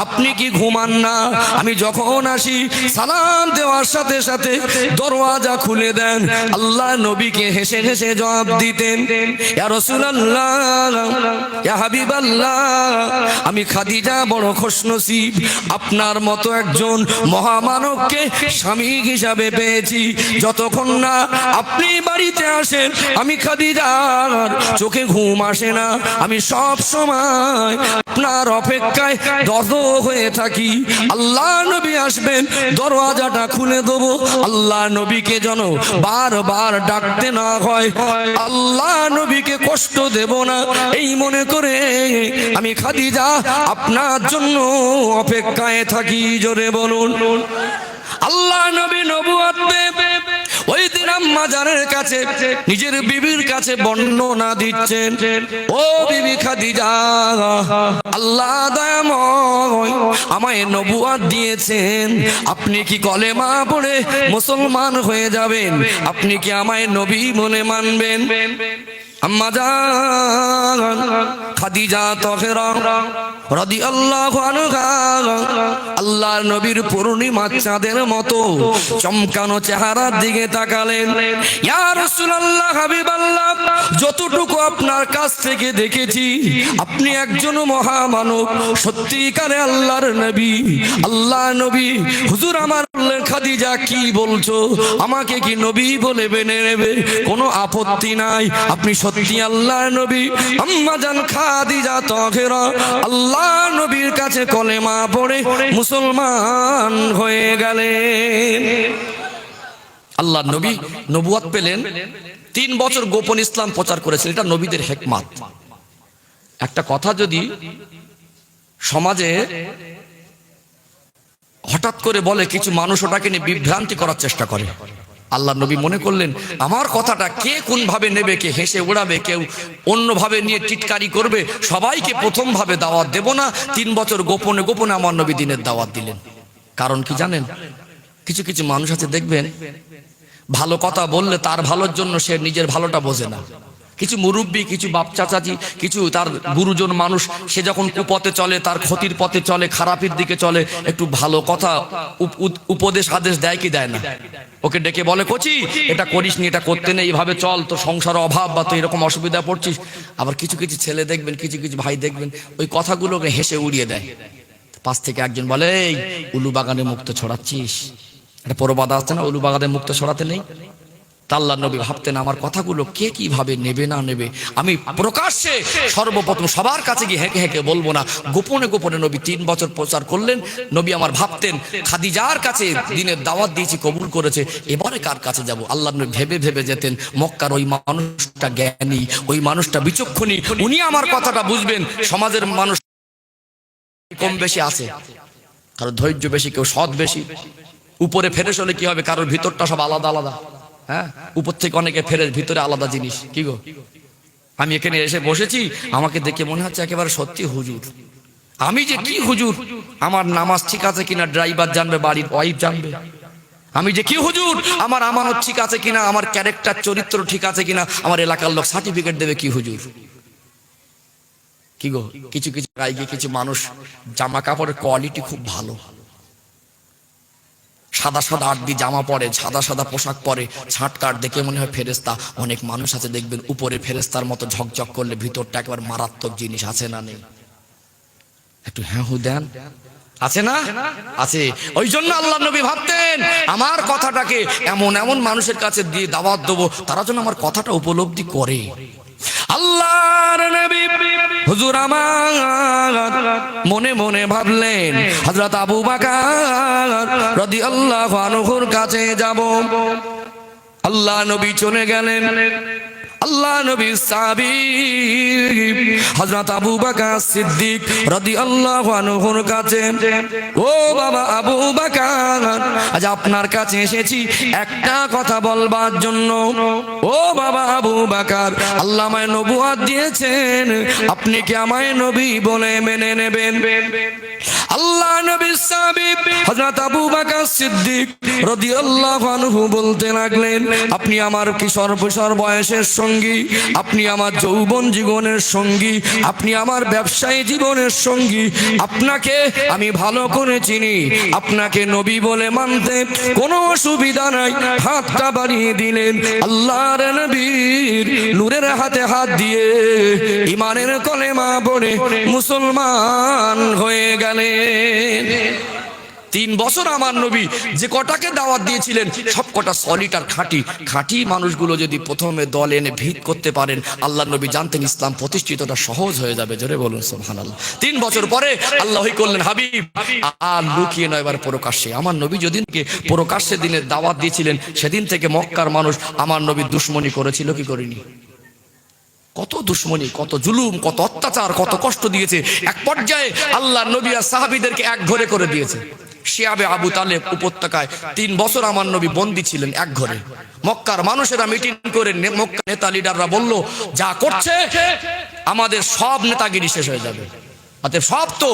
আপনি কি ঘুমান না? আমি যখন আসি সালাম দেওয়ার সাথে সাথে দরওয়াজা খুলে দেন। আল্লাহ নবীকে হেসে হেসে জবাব দিতেন, ইয়া রাসূলুল্লাহ, ইয়া হাবিবাল্লাহ, আমি খাদিজা বড় খুশনসিব, আপনার মতো একজন মহামানবকে স্বামী হিসাবে পেয়েছি। যতক্ষণ না আপনি বাড়িতে আসেন আমি খাদিজার চোখে ঘুম আসে না। আমি সব সময় আপনার অপেক্ষায় দগ্ধ হয়ে থাকি। আল্লাহ নবী আসবেন, দরওয়াজাটা খুলে দেবো। আল্লাহ নবীকে যেন বারবার ডাকতে না হয়, আল্লাহ নবীকে কষ্ট দেব না, এই মনে করে আমি খাদিজা আপনার জন্য অপেক্ষায় থাকি। জোরে বলুন। আল্লাহ নবী নবুয়ত ওই দিন আম্মা জানের কাছে নিজের বিবির কাছে বর্ণনা দিচ্ছেন, ও বিবি খাদিজা, আল্লাহ দয়াময় আমায় নবুয়ত দিয়েছেন, আপনি কি কলেমা পড়ে মুসলমান হয়ে যাবেন? আপনি কি আমায় নবী বলে মানবেন? আম্মা জান খাদিজা তাহেরা রাদিয়াল্লাহু আনহা আল্লাহর নবীর পূর্ণিমা চাঁদের মতো চমকানো চেহারার দিকে তাকালেন। ইয়া রাসূলুল্লাহ, হাবিবাল্লাহ, যতটুকু আপনার কাছ থেকে দেখেছি আপনি একজন মহামানব, সত্যিকারে আল্লাহর নবী। আল্লাহ নবী হুজুর আমার খাদিজা, কি বলছো? আমাকে কি নবী বলে মেনে নেবে? কোনো আপত্তি নাই, আপনি সত্যি আল্লাহর নবী। আম্মা জান খাদিজা তাহেরা আল্লাহ নবীর কাছে কলেমা পড়ে মুসলমান হয়ে গেলেন। আল্লাহ নবী নবুয়ত পেলেন, 3 বছর গোপন ইসলাম প্রচার করেছেন। এটা নবীদের হিকমত। একটা কথা যদি সমাজে হঠাৎ করে বলে, কিছু মানুষ ওটাকে নিয়ে বিভ্রান্তি করার চেষ্টা করে। আল্লাহ নবী মনে করলেন, আমার কথাটা কে কোন ভাবে নেবে, কে হেসে উড়াবে, কেউ অন্যভাবে নিয়ে টিটকারি করবে, সবাইকে প্রথম ভাবে দাওয়াত দেব না। 3 বছর গোপনে গোপনে আমার নবী দিনের দাওয়াত দিলেন। কারণ কি জানেন? কিছু কিছু মানুষ আছে দেখবেন, ভালো কথা বললে তার ভালোর জন্য সে নিজের ভালোটা বোঝে না। কিছু মুরব্বী, কিছু বাপ চাচাজি, কিছু তার গুরুজন মানুষ, সে যখন কুপথে চলে, তার ক্ষতির পথে চলে, খারাপের দিকে চলে, একটু ভালো কথা উপদেশ আদেশ দেয় কি দেয় না? ওকে ডেকে বলে, কচি এটা করিস নি, এটা করতে নেই, এইভাবে চল, তো সংসার অভাব বা তো এরকম অসুবিধা পড়ছিস। আবার কিছু কিছু ছেলে দেখবেন, কিছু কিছু ভাই দেখবেন, ওই কথাগুলোকে হেসে উড়িয়ে দেয়। পাশ থেকে একজন বলে, এই উলু বাগানে মুক্ত ছড়াচ্ছিস। এটা প্রবাদ আছে না, উলু বাগানে মুক্ত ছড়াতে নেই। আল্লাহর নবী ভাবতেন, আমার কথাগুলো কে কিভাবে নেবে না নেবে, আমি প্রকাশ্যে সর্বপ্রথম সবার কাছে গিয়ে হেঁকে হেঁকে বলবো না। গোপনে গোপনে নবী 3 বছর প্রচার করলেন। নবী আমার ভাবতেন, খাদিজার কাছে দিনের দাওয়াত দিয়েছি, কবুল করেছে, এবারে কার কাছে যাব? আল্লাহর নবী ভেবে ভেবে যেতেন, মক্কার ওই মানুষটা জ্ঞানী, ওই মানুষটা বিচক্ষণী, উনি আমার কথাটা বুঝবেন। সমাজের মানুষ কম বেশি আছে, কারো ধৈর্য বেশি, কেউ সৎ বেশি। উপরে ফেরেশ হলে কি হবে? কারোর ভিতরটা সব আলাদা আলাদা। হ্যাঁ, উপর থেকে অনেকে ফেরে, ভিতরে আলাদা জিনিস। কি গো, আমি এখানে এসে বসেছি, আমাকে দেখে মনে হচ্ছে একেবারে সত্যি হুজুর। আমি যে কি হুজুর, আমার নামাজ ঠিক আছে কিনা ড্রাইভার জানবে, বাড়ির ওয়াইফ জানবে। আমি যে কি হুজুর, আমার আমানত ঠিক আছে কিনা, আমার ক্যারেক্টার চরিত্র ঠিক আছে কিনা, আমার এলাকার লোক সার্টিফিকেট দেবে কি হুজুর? কি গো, কিছু কিছু গায়ে কিছু মানুষ জামা কাপড়ের কোয়ালিটি খুব ভালো, সাদা সাদা আড্ডি জামা পরে, সাদা সাদা পোশাক পরে, ছাটকাট দেখে মনে হয় ফেরেস্তা। অনেক মানুষ আছে দেখবেন উপরে ফেরেস্তার মতো ঝকঝক করলে ভিতরটা একেবারে মারাত্মক জিনিস। আছে না নেই? একটু হ্যাঁ হু দেন, আছে না? আছে। ওই জন্য আল্লাহ নবী ভাবতেন আমার কথাটাকে এমন এমন মানুষের কাছে দিয়ে দাওয়াত দেবো, তারা যেন আমার কথাটা উপলব্ধি করে। আল্লাহর নবী হুজুর আমার মনে মনে ভাবলেন হযরত আবু বকর রাদিয়াল্লাহু আনহুর কাছে যাব। আল্লাহ নবী চলে গেলেন। আল্লাহ নবীর সাহাবী হযরত আবু বকর সিদ্দিক রাদিয়াল্লাহু আনহুর কাছে, ও বাবা আবু বকর, আজ আপনার কাছে এসেছি একটা কথা বলবার জন্য। ও বাবা আবু বকর, আল্লাহ আমায় নবুয়ত দিয়েছেন, আপনি কি আমায় নবী বলে মেনে নেবেন? আল্লাহ নবীর সাহাবী হযরত আবু বকর সিদ্দিক রাদিয়াল্লাহু আনহু বলতে লাগলেন, আপনি আমার কিশোর কৈশোর বয়সের সঙ্গী, আপনি আমার যৌবন জীবনের সঙ্গী, আপনি আমার ব্যবসায়ী জীবনের সঙ্গী, আপনাকে আমি ভালো করে চিনি, আপনাকে নবী বলে মানতে কোনো অসুবিধা নাই। হাতটা বাড়িয়ে দিলেন। আল্লাহর নবীর নূরের হাতে হাত দিয়ে ঈমানের কলেমা পড়ে মুসলমান হয়ে গেলেন। 3 বছর আমার নবী যে কটাকে দাওয়াত দিয়েছিলেন সব কটা সলিড আর খাঁটি। খাঁটি মানুষগুলো যদি প্রথমে দল এনে ভিত করতে পারেন, আল্লাহ নবী জানতেন ইসলাম প্রতিষ্ঠিতটা সহজ হয়ে যাবে। জোরে বলুন সুবহানাল্লাহ। 3 বছর পরে আল্লাহ করলেন হাবিব, আর লুকিয়ে নয়, এবার প্রকাশ্যে। আমার নবী যেদিনকে প্রকাশ্যে দিনে দাওয়াত দিয়েছিলেন সেদিন থেকে মক্কার মানুষ আমার নবীর দুশমনি করেছিল কি করেনি? কত দুশমনি, কত জুলুম, কত অত্যাচার, কত কষ্ট দিয়েছে। এক পর্যায়ে আল্লাহ নবী আর সাহাবীদেরকে এক ঘরে করে দিয়েছে। শিয়াবে আবু তালেব উপত্যকায় 3 বছর আমার নবী বন্দী ছিলেন এক ঘরে। মক্কার মানুষেরা মিটিং করে মক্কা নেতা লিডাররা বলল, যা করছে আমাদের সব নেতাগিরি শেষ হয়ে যাবে। অতএব সব তো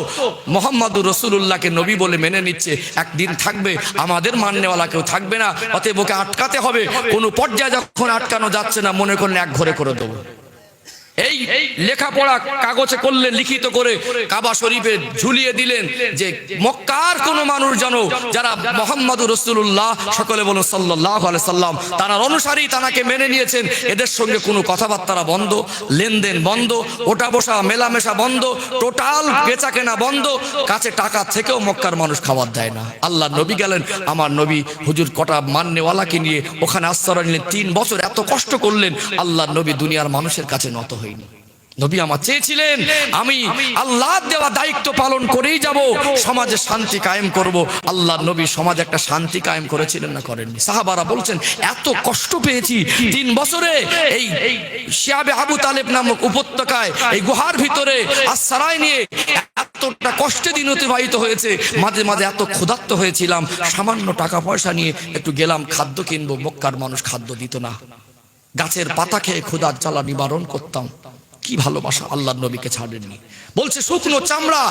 মুহাম্মদুর রাসূলুল্লাহকে নবী বলে মেনে নিচ্ছে, একদিন থাকবে আমাদের মাননেওয়ালা কেউ থাকবে না। অতএব ওকে আটকাতে হবে। কোনো পর্যায়ে যখন আটকানো যাচ্ছে না, মনে করলে এক ঘরে করে দেবো। এই লেখাপড়া কাগজে করলেন, লিখিত করে কাবা শরীফে ঝুলিয়ে দিলেন যে মক্কার কোন মানুষ জানো যারা মুহাম্মদুর রাসূলুল্লাহ, সকলে বলুন সাল্লাল্লাহু আলাইহি সাল্লাম, তার অনুসারী, তাকে মেনে নিয়েছেন, এদের সঙ্গে কোনো কথাবার্তা বন্ধ, লেনদেন বন্ধ, ওটা বসা মেলামেশা বন্ধ, টোটাল বেচা কেনা বন্ধ, কাছে টাকা থেকেও মক্কার মানুষ খাবার দেয় না। আল্লাহ নবী গেলেন, আমার নবী হুজুর কটা মাননেওয়ালাকে নিয়ে ওখানে আশ্রয় নিলেন। 3 বছর এত কষ্ট করলেন, আল্লাহ নবী দুনিয়ার মানুষের কাছে নত হয়নি। নবী আমার চেয়েছিলেন আমি আল্লাহর দেওয়া দায়িত্ব পালন করেই যাব, সমাজে শান্তি কায়েম করব। আল্লাহ নবী সমাজে একটা শান্তি কায়েম করেছিলেন না করেননি? সাহাবারা বলছেন এত কষ্ট পেয়েছি 3 বছরে এই শিয়াবে আবু তালেব নামক উপত্যকায়, এই গুহার ভিতরে আশ্রয় নিয়ে এতটা কষ্টে দিন অতিবাহিত হয়েছে। মাঝে মাঝে এত ক্ষুধার্ত হয়েছিলাম, সামান্য টাকা পয়সা নিয়ে একটু গেলাম খাদ্য কিনবো, মক্কার মানুষ খাদ্য দিত না। গাছের পাতা খেয়ে ক্ষুধার জ্বালা নিবারণ করতাম। কি ভালোবাসা, আল্লাহর নবীকে ছাড়েননি। বলছে শুকনো চামড়া,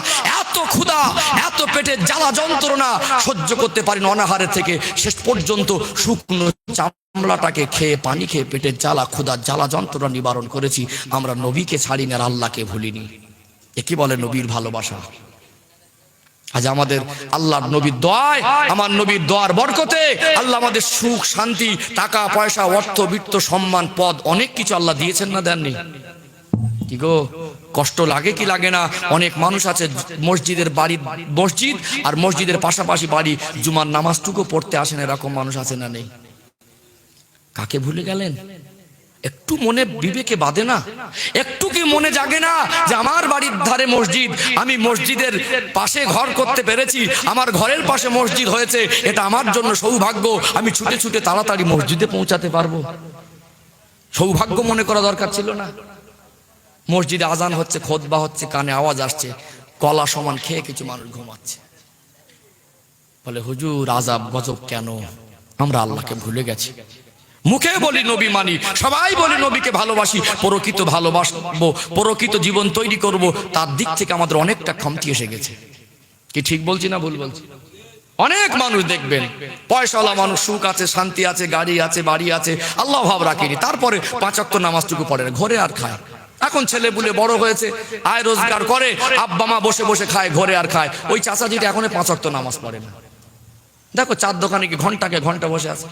এত ক্ষুধা, এত পেটের জ্বালা যন্ত্রণা সহ্য করতে পারেন অনাহারে থেকে শেষ পর্যন্ত শুকনো চামড়াটাকে খেয়ে পানি খেয়ে পেটের জ্বালা, ক্ষুধার জ্বালা যন্ত্রণা নিবারণ করেছি। আমরা নবীকে ছাড়িনি আর আল্লাহকে ভুলিনি। একে বলে নবীর ভালোবাসা। আজ আমাদের আল্লাহর নবীর দোয়ায়, আমার নবীর দোয়ার বরকতে আল্লাহ আমাদের সুখ শান্তি, টাকা পয়সা, অর্থ বিত্ত, সম্মান, পদ, অনেক কিছু আল্লাহ দিয়েছেন না দেননি? কি গো, কষ্ট লাগে কি লাগে না? অনেক মানুষ আছে মসজিদের বাড়ি, মসজিদ আর মসজিদের পাশাপাশি বাড়ি, জুমার নামাজটুকু পড়তে আসেন, এরকম মানুষ আছে না নেই? কাকে ভুলে গেলেন? একটু মনে বিবেকে বাঁধে না? একটু কি মনে জাগে না যে আমার বাড়ির ধারে মসজিদ, আমি মসজিদের পাশে ঘর করতে পেরেছি, আমার ঘরের পাশে মসজিদ হয়েছে, এটা আমার জন্য সৌভাগ্য। আমি ছুটে ছুটে তাড়াতাড়ি মসজিদে পৌঁছাতে পারবো। সৌভাগ্য মনে করা দরকার ছিল না? মসজিদে আজান হচ্ছে, খুতবা হচ্ছে, কানে আওয়াজ আসছে, কলা সমান খেয়ে কিছু মানুষ ঘুমাচ্ছে। বলে হুজুর আজাব গজব কেন? আমরা আল্লাহকে ভুলে গেছি। মুখে বলি নবী মানি, সবাই বলি নবীকে ভালোবাসি, প্রকৃত ভালোবাসবো, প্রকৃত জীবন তৈরি করব, তার দিক থেকে আমাদের অনেকটা কমতি এসে গেছে। কি ঠিক বলছি না ভুল বলছি? অনেক মানুষ দেখবেন পয়সাওয়ালা মানুষ, সুখ আছে, শান্তি আছে, গাড়ি আছে, বাড়ি আছে, আল্লাহ ভাব রাখেনি, তারপরে 5 ওয়াক্ত নামাজটুকু পড়ে না, ঘরে আর খায়। এখন ছেলে বুলে বড় হয়েছে, আয় রোজগার করে, আব্বা মা বসে বসে খায়, ঘরে আর খায়। ওই চাচা যেটা এখন 5 ওয়াক্ত নামাজ পড়ে না। দেখো চার দোকানে কি ঘন্টাকে ঘন্টা বসে আছে,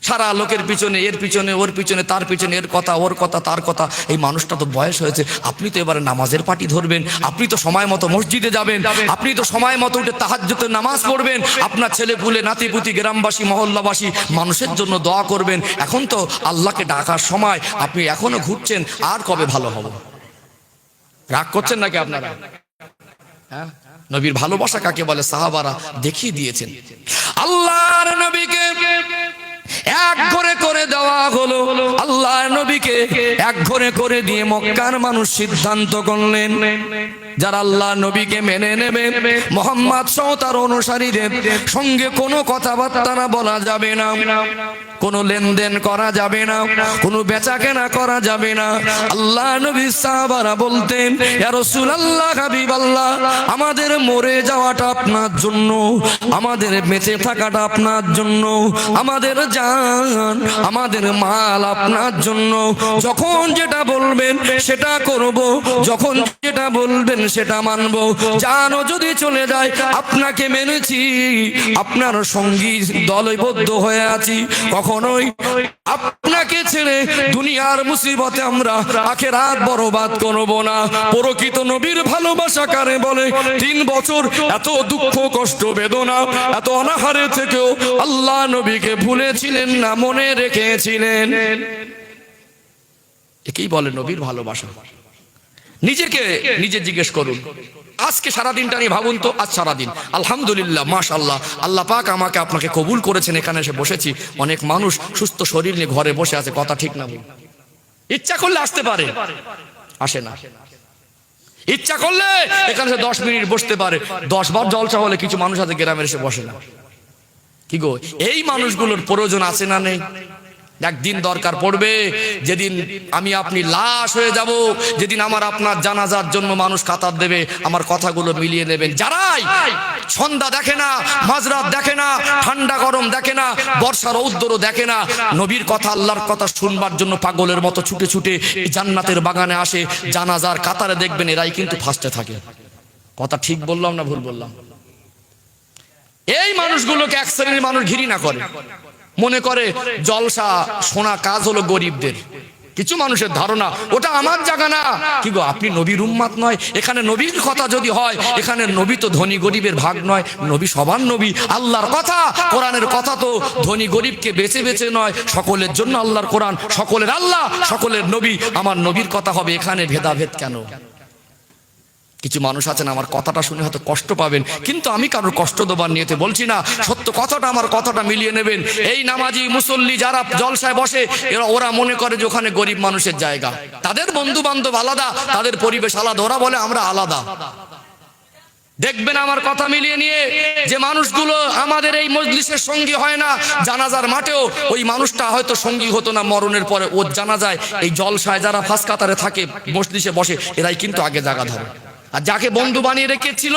সারা লোকের পিছনে, এর পিছনে, ওর পিছনে, তার পিছনে, এর কথা, ওর কথা, তার কথা। এই মানুষটা তো বয়স হয়েছে, আপনি তো এবারে নামাজের পার্টি ধরবেন, আপনি তো সময় মতো মসজিদে যাবেন, আপনি তো সময় মতো উঠে তাহাজ্জুদের নামাজ পড়বেন, আপনার ছেলে পুলে, নাতিপুতি, গ্রামবাসী, মহল্লাবাসী মানুষের জন্য দোয়া করবেন। এখন তো আল্লাহকে ডাকার সময়, আপনি এখনো ঘুরছেন, আর কবে ভালো হবে? রাগ করছেন নাকি আপনারা? হ্যাঁ, নবীর ভালোবাসা কাকে বলে সাহাবারা দেখিয়ে দিয়েছেন। আল্লাহর নবীকে এক ঘরে করে দেওয়া হলো, আল্লাহর নবীকে এক ঘরে করে দিয়ে মক্কার মানুষ সিদ্ধান্ত করলেন যারা আল্লাহ নবীকে মেনে নেবে, মুহাম্মদ সহ তার অনুসারীদের সঙ্গে কোনো কথাবার্তা না বলা যাবে না, কোনো লেনদেন করা যাবে না, কোনো বেচাকেনা করা যাবে না। আল্লাহ নবী সাহাবারা বলতেন, ইয়া রাসূলুল্লাহ, হাবিবাল্লাহ, আমাদের মরে যাওয়াটা আপনার জন্য, আমাদের বেঁচে থাকাটা আপনার জন্য, আমাদের জান, আমাদের মাল আপনার জন্য। যখন যেটা বলবেন সেটা করব, যখন যেটা বলবেন সেটা মানব। জানও যদি চলে যায় আপনাকে মেনেছি, আপনার সঙ্গী দলবদ্ধ হয়ে আছি, কখনোই আপনাকে ছেড়ে দুনিয়ার মুসিবতে আমরা আখিরাত বরবাদ করব না। প্রকৃত নবীর ভালোবাসা কারে বলে? 3 বছর এত দুঃখ কষ্ট বেদনা এত অনাহারে থেকেও আল্লাহ নবীকে ভুলেছিলেন না, মনে রেখেছিলেন। একেই বলে নবীর ভালোবাসা। নিজেকে নিজে জিজ্ঞেস করুন, আজকে সারাদিনটা নিয়ে ভাবুন তো। আজ সারাদিন আলহামদুলিল্লাহ, মাশাআল্লাহ, আল্লাহ পাক আমাকে আপনাকে কবুল করেছেন, এখানে এসে বসেছি। অনেক মানুষ সুস্থ শরীর নিয়ে ঘরে বসে আছে, কথা ঠিক না? ইচ্ছা করলে আসতে পারে, আসে না। ইচ্ছা করলে এখানে 10 মিনিট বসতে পারে। 10 বার জলসা হলে কিছু মানুষ আছে গ্রামের এসে বসে না। কি গো, এই মানুষগুলোর প্রয়োজন আছে না নেই? একদিন দরকার পড়বে, যেদিন আমি আপনি লাশ হয়ে যাব, যেদিন আমার আপনার জানাজার জন্য মানুষ কাতার দেবে, আমার কথাগুলো মিলিয়ে নেবেন। যারাই সন্ধ্যা দেখে না, মাঝরাত দেখে না, ঠান্ডা গরম দেখে না, বর্ষা রৌদ্র দেখে না, নবীর কথা, আল্লাহর কথা শুনবার জন্য পাগলের মতো ছুটে ছুটে জান্নাতের বাগানে আসে, জানাজার কাতারে দেখবেন এরাই কিন্তু ফার্স্টে থাকে। কথা ঠিক বললাম না ভুল বললাম? এই মানুষগুলোকে এক শ্রেণীর মানুষ ঘৃণা করে, মনে করে জলসা শোনা কাজ হলো গরিবদের। কিছু মানুষের ধারণা ওটা আমার জায়গা না। কি গো, আপনি নবীর উম্মত নয়? এখানে নবীর কথা যদি হয়, এখানে নবী তো ধনী গরিবের ভাগ নয়, নবী সবার নবী। আল্লাহর কথা, কোরআনের কথা তো ধনী গরিবকে বেছে বেছে নয়, সকলের জন্য আল্লাহর কোরআন, সকলের আল্লাহ, সকলের নবী। আমার নবীর কথা হবে, এখানে ভেদাভেদ কেন? কিছু মানুষ আছেন আমার কথাটা শুনে হয়তো কষ্ট পাবেন, কিন্তু আমি কারোর কষ্ট দেবার নিয়েতে বলছি না। সত্য কথাটা, আমার কথাটা মিলিয়ে নেবেন। এই নামাজি মুসল্লি যারা জলসায় বসে, ওরা মনে করে যে ওখানে গরিব মানুষের জায়গা, তাদের বন্ধু বান্ধব আলাদা, তাদের পরিবেশ আলাদা, ওরা বলে আমরা আলাদা। দেখবেন আমার কথা মিলিয়ে নিয়ে, যে মানুষগুলো আমাদের এই মজলিসের সঙ্গী হয় না, জানাজার মাঠেও ওই মানুষটা হয়তো সঙ্গী হতো না মরণের পরে। ওর জানাজায় এই জলসায় যারা ফাঁস কাতারে থাকে, মজলিসে বসে, এরাই কিন্তু আগে জায়গা ধরে। আর যাকে বন্ধু বানিয়ে রেখেছিল,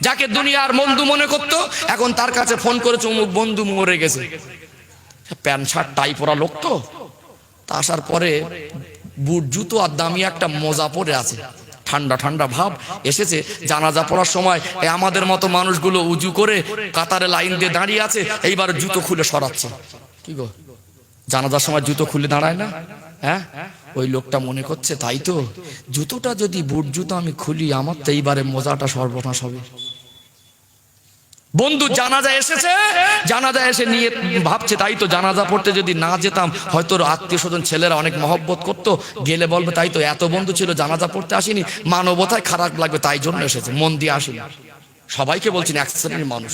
যাকে দুনিয়ার বন্ধু মনে করতো, এখন তার কাছে ফোন করেছে, অমুক বন্ধু মরে গেছে। প্যান্ট শার্ট টাই পরা লোক তো, তা আসার পরে বুট জুতো আর দামি একটা মোজা পরে আছে, ঠান্ডা ঠান্ডা ভাব এসেছে। জানাজা পড়ার সময় আমাদের মতো মানুষগুলো উজু করে কাতারে লাইন দিয়ে দাঁড়িয়ে আছে, এইবার জুতো খুলে সরাচ্ছে। কি গো, জানাজার সময় জুতো খুলে দাঁড়ায় না? হ্যাঁ, ওই লোকটা মনে করছে তাই তো, জুতোটা যদি বুট জুতো আমি খুলি, আমার তো এইবারে মোজাটা সর্বনাশ হবে। বন্ধু জানাজা এসেছে, জানাজা এসে নিয়ে ভাবছে তাই তো, জানাজা পড়তে যদি না যেতাম হয়তো আত্মীয় স্বজন ছেলেরা অনেক মহব্বত করতো, গেলে বলবে তাই তো এত বন্ধু ছিল, জানাজা পড়তে আসেনি, মানবতায় খারাপ লাগবে, তাই জন্য এসেছে, মন দিয়ে আসেনি। সবাইকে বলছেন এক শ্রেণীর মানুষ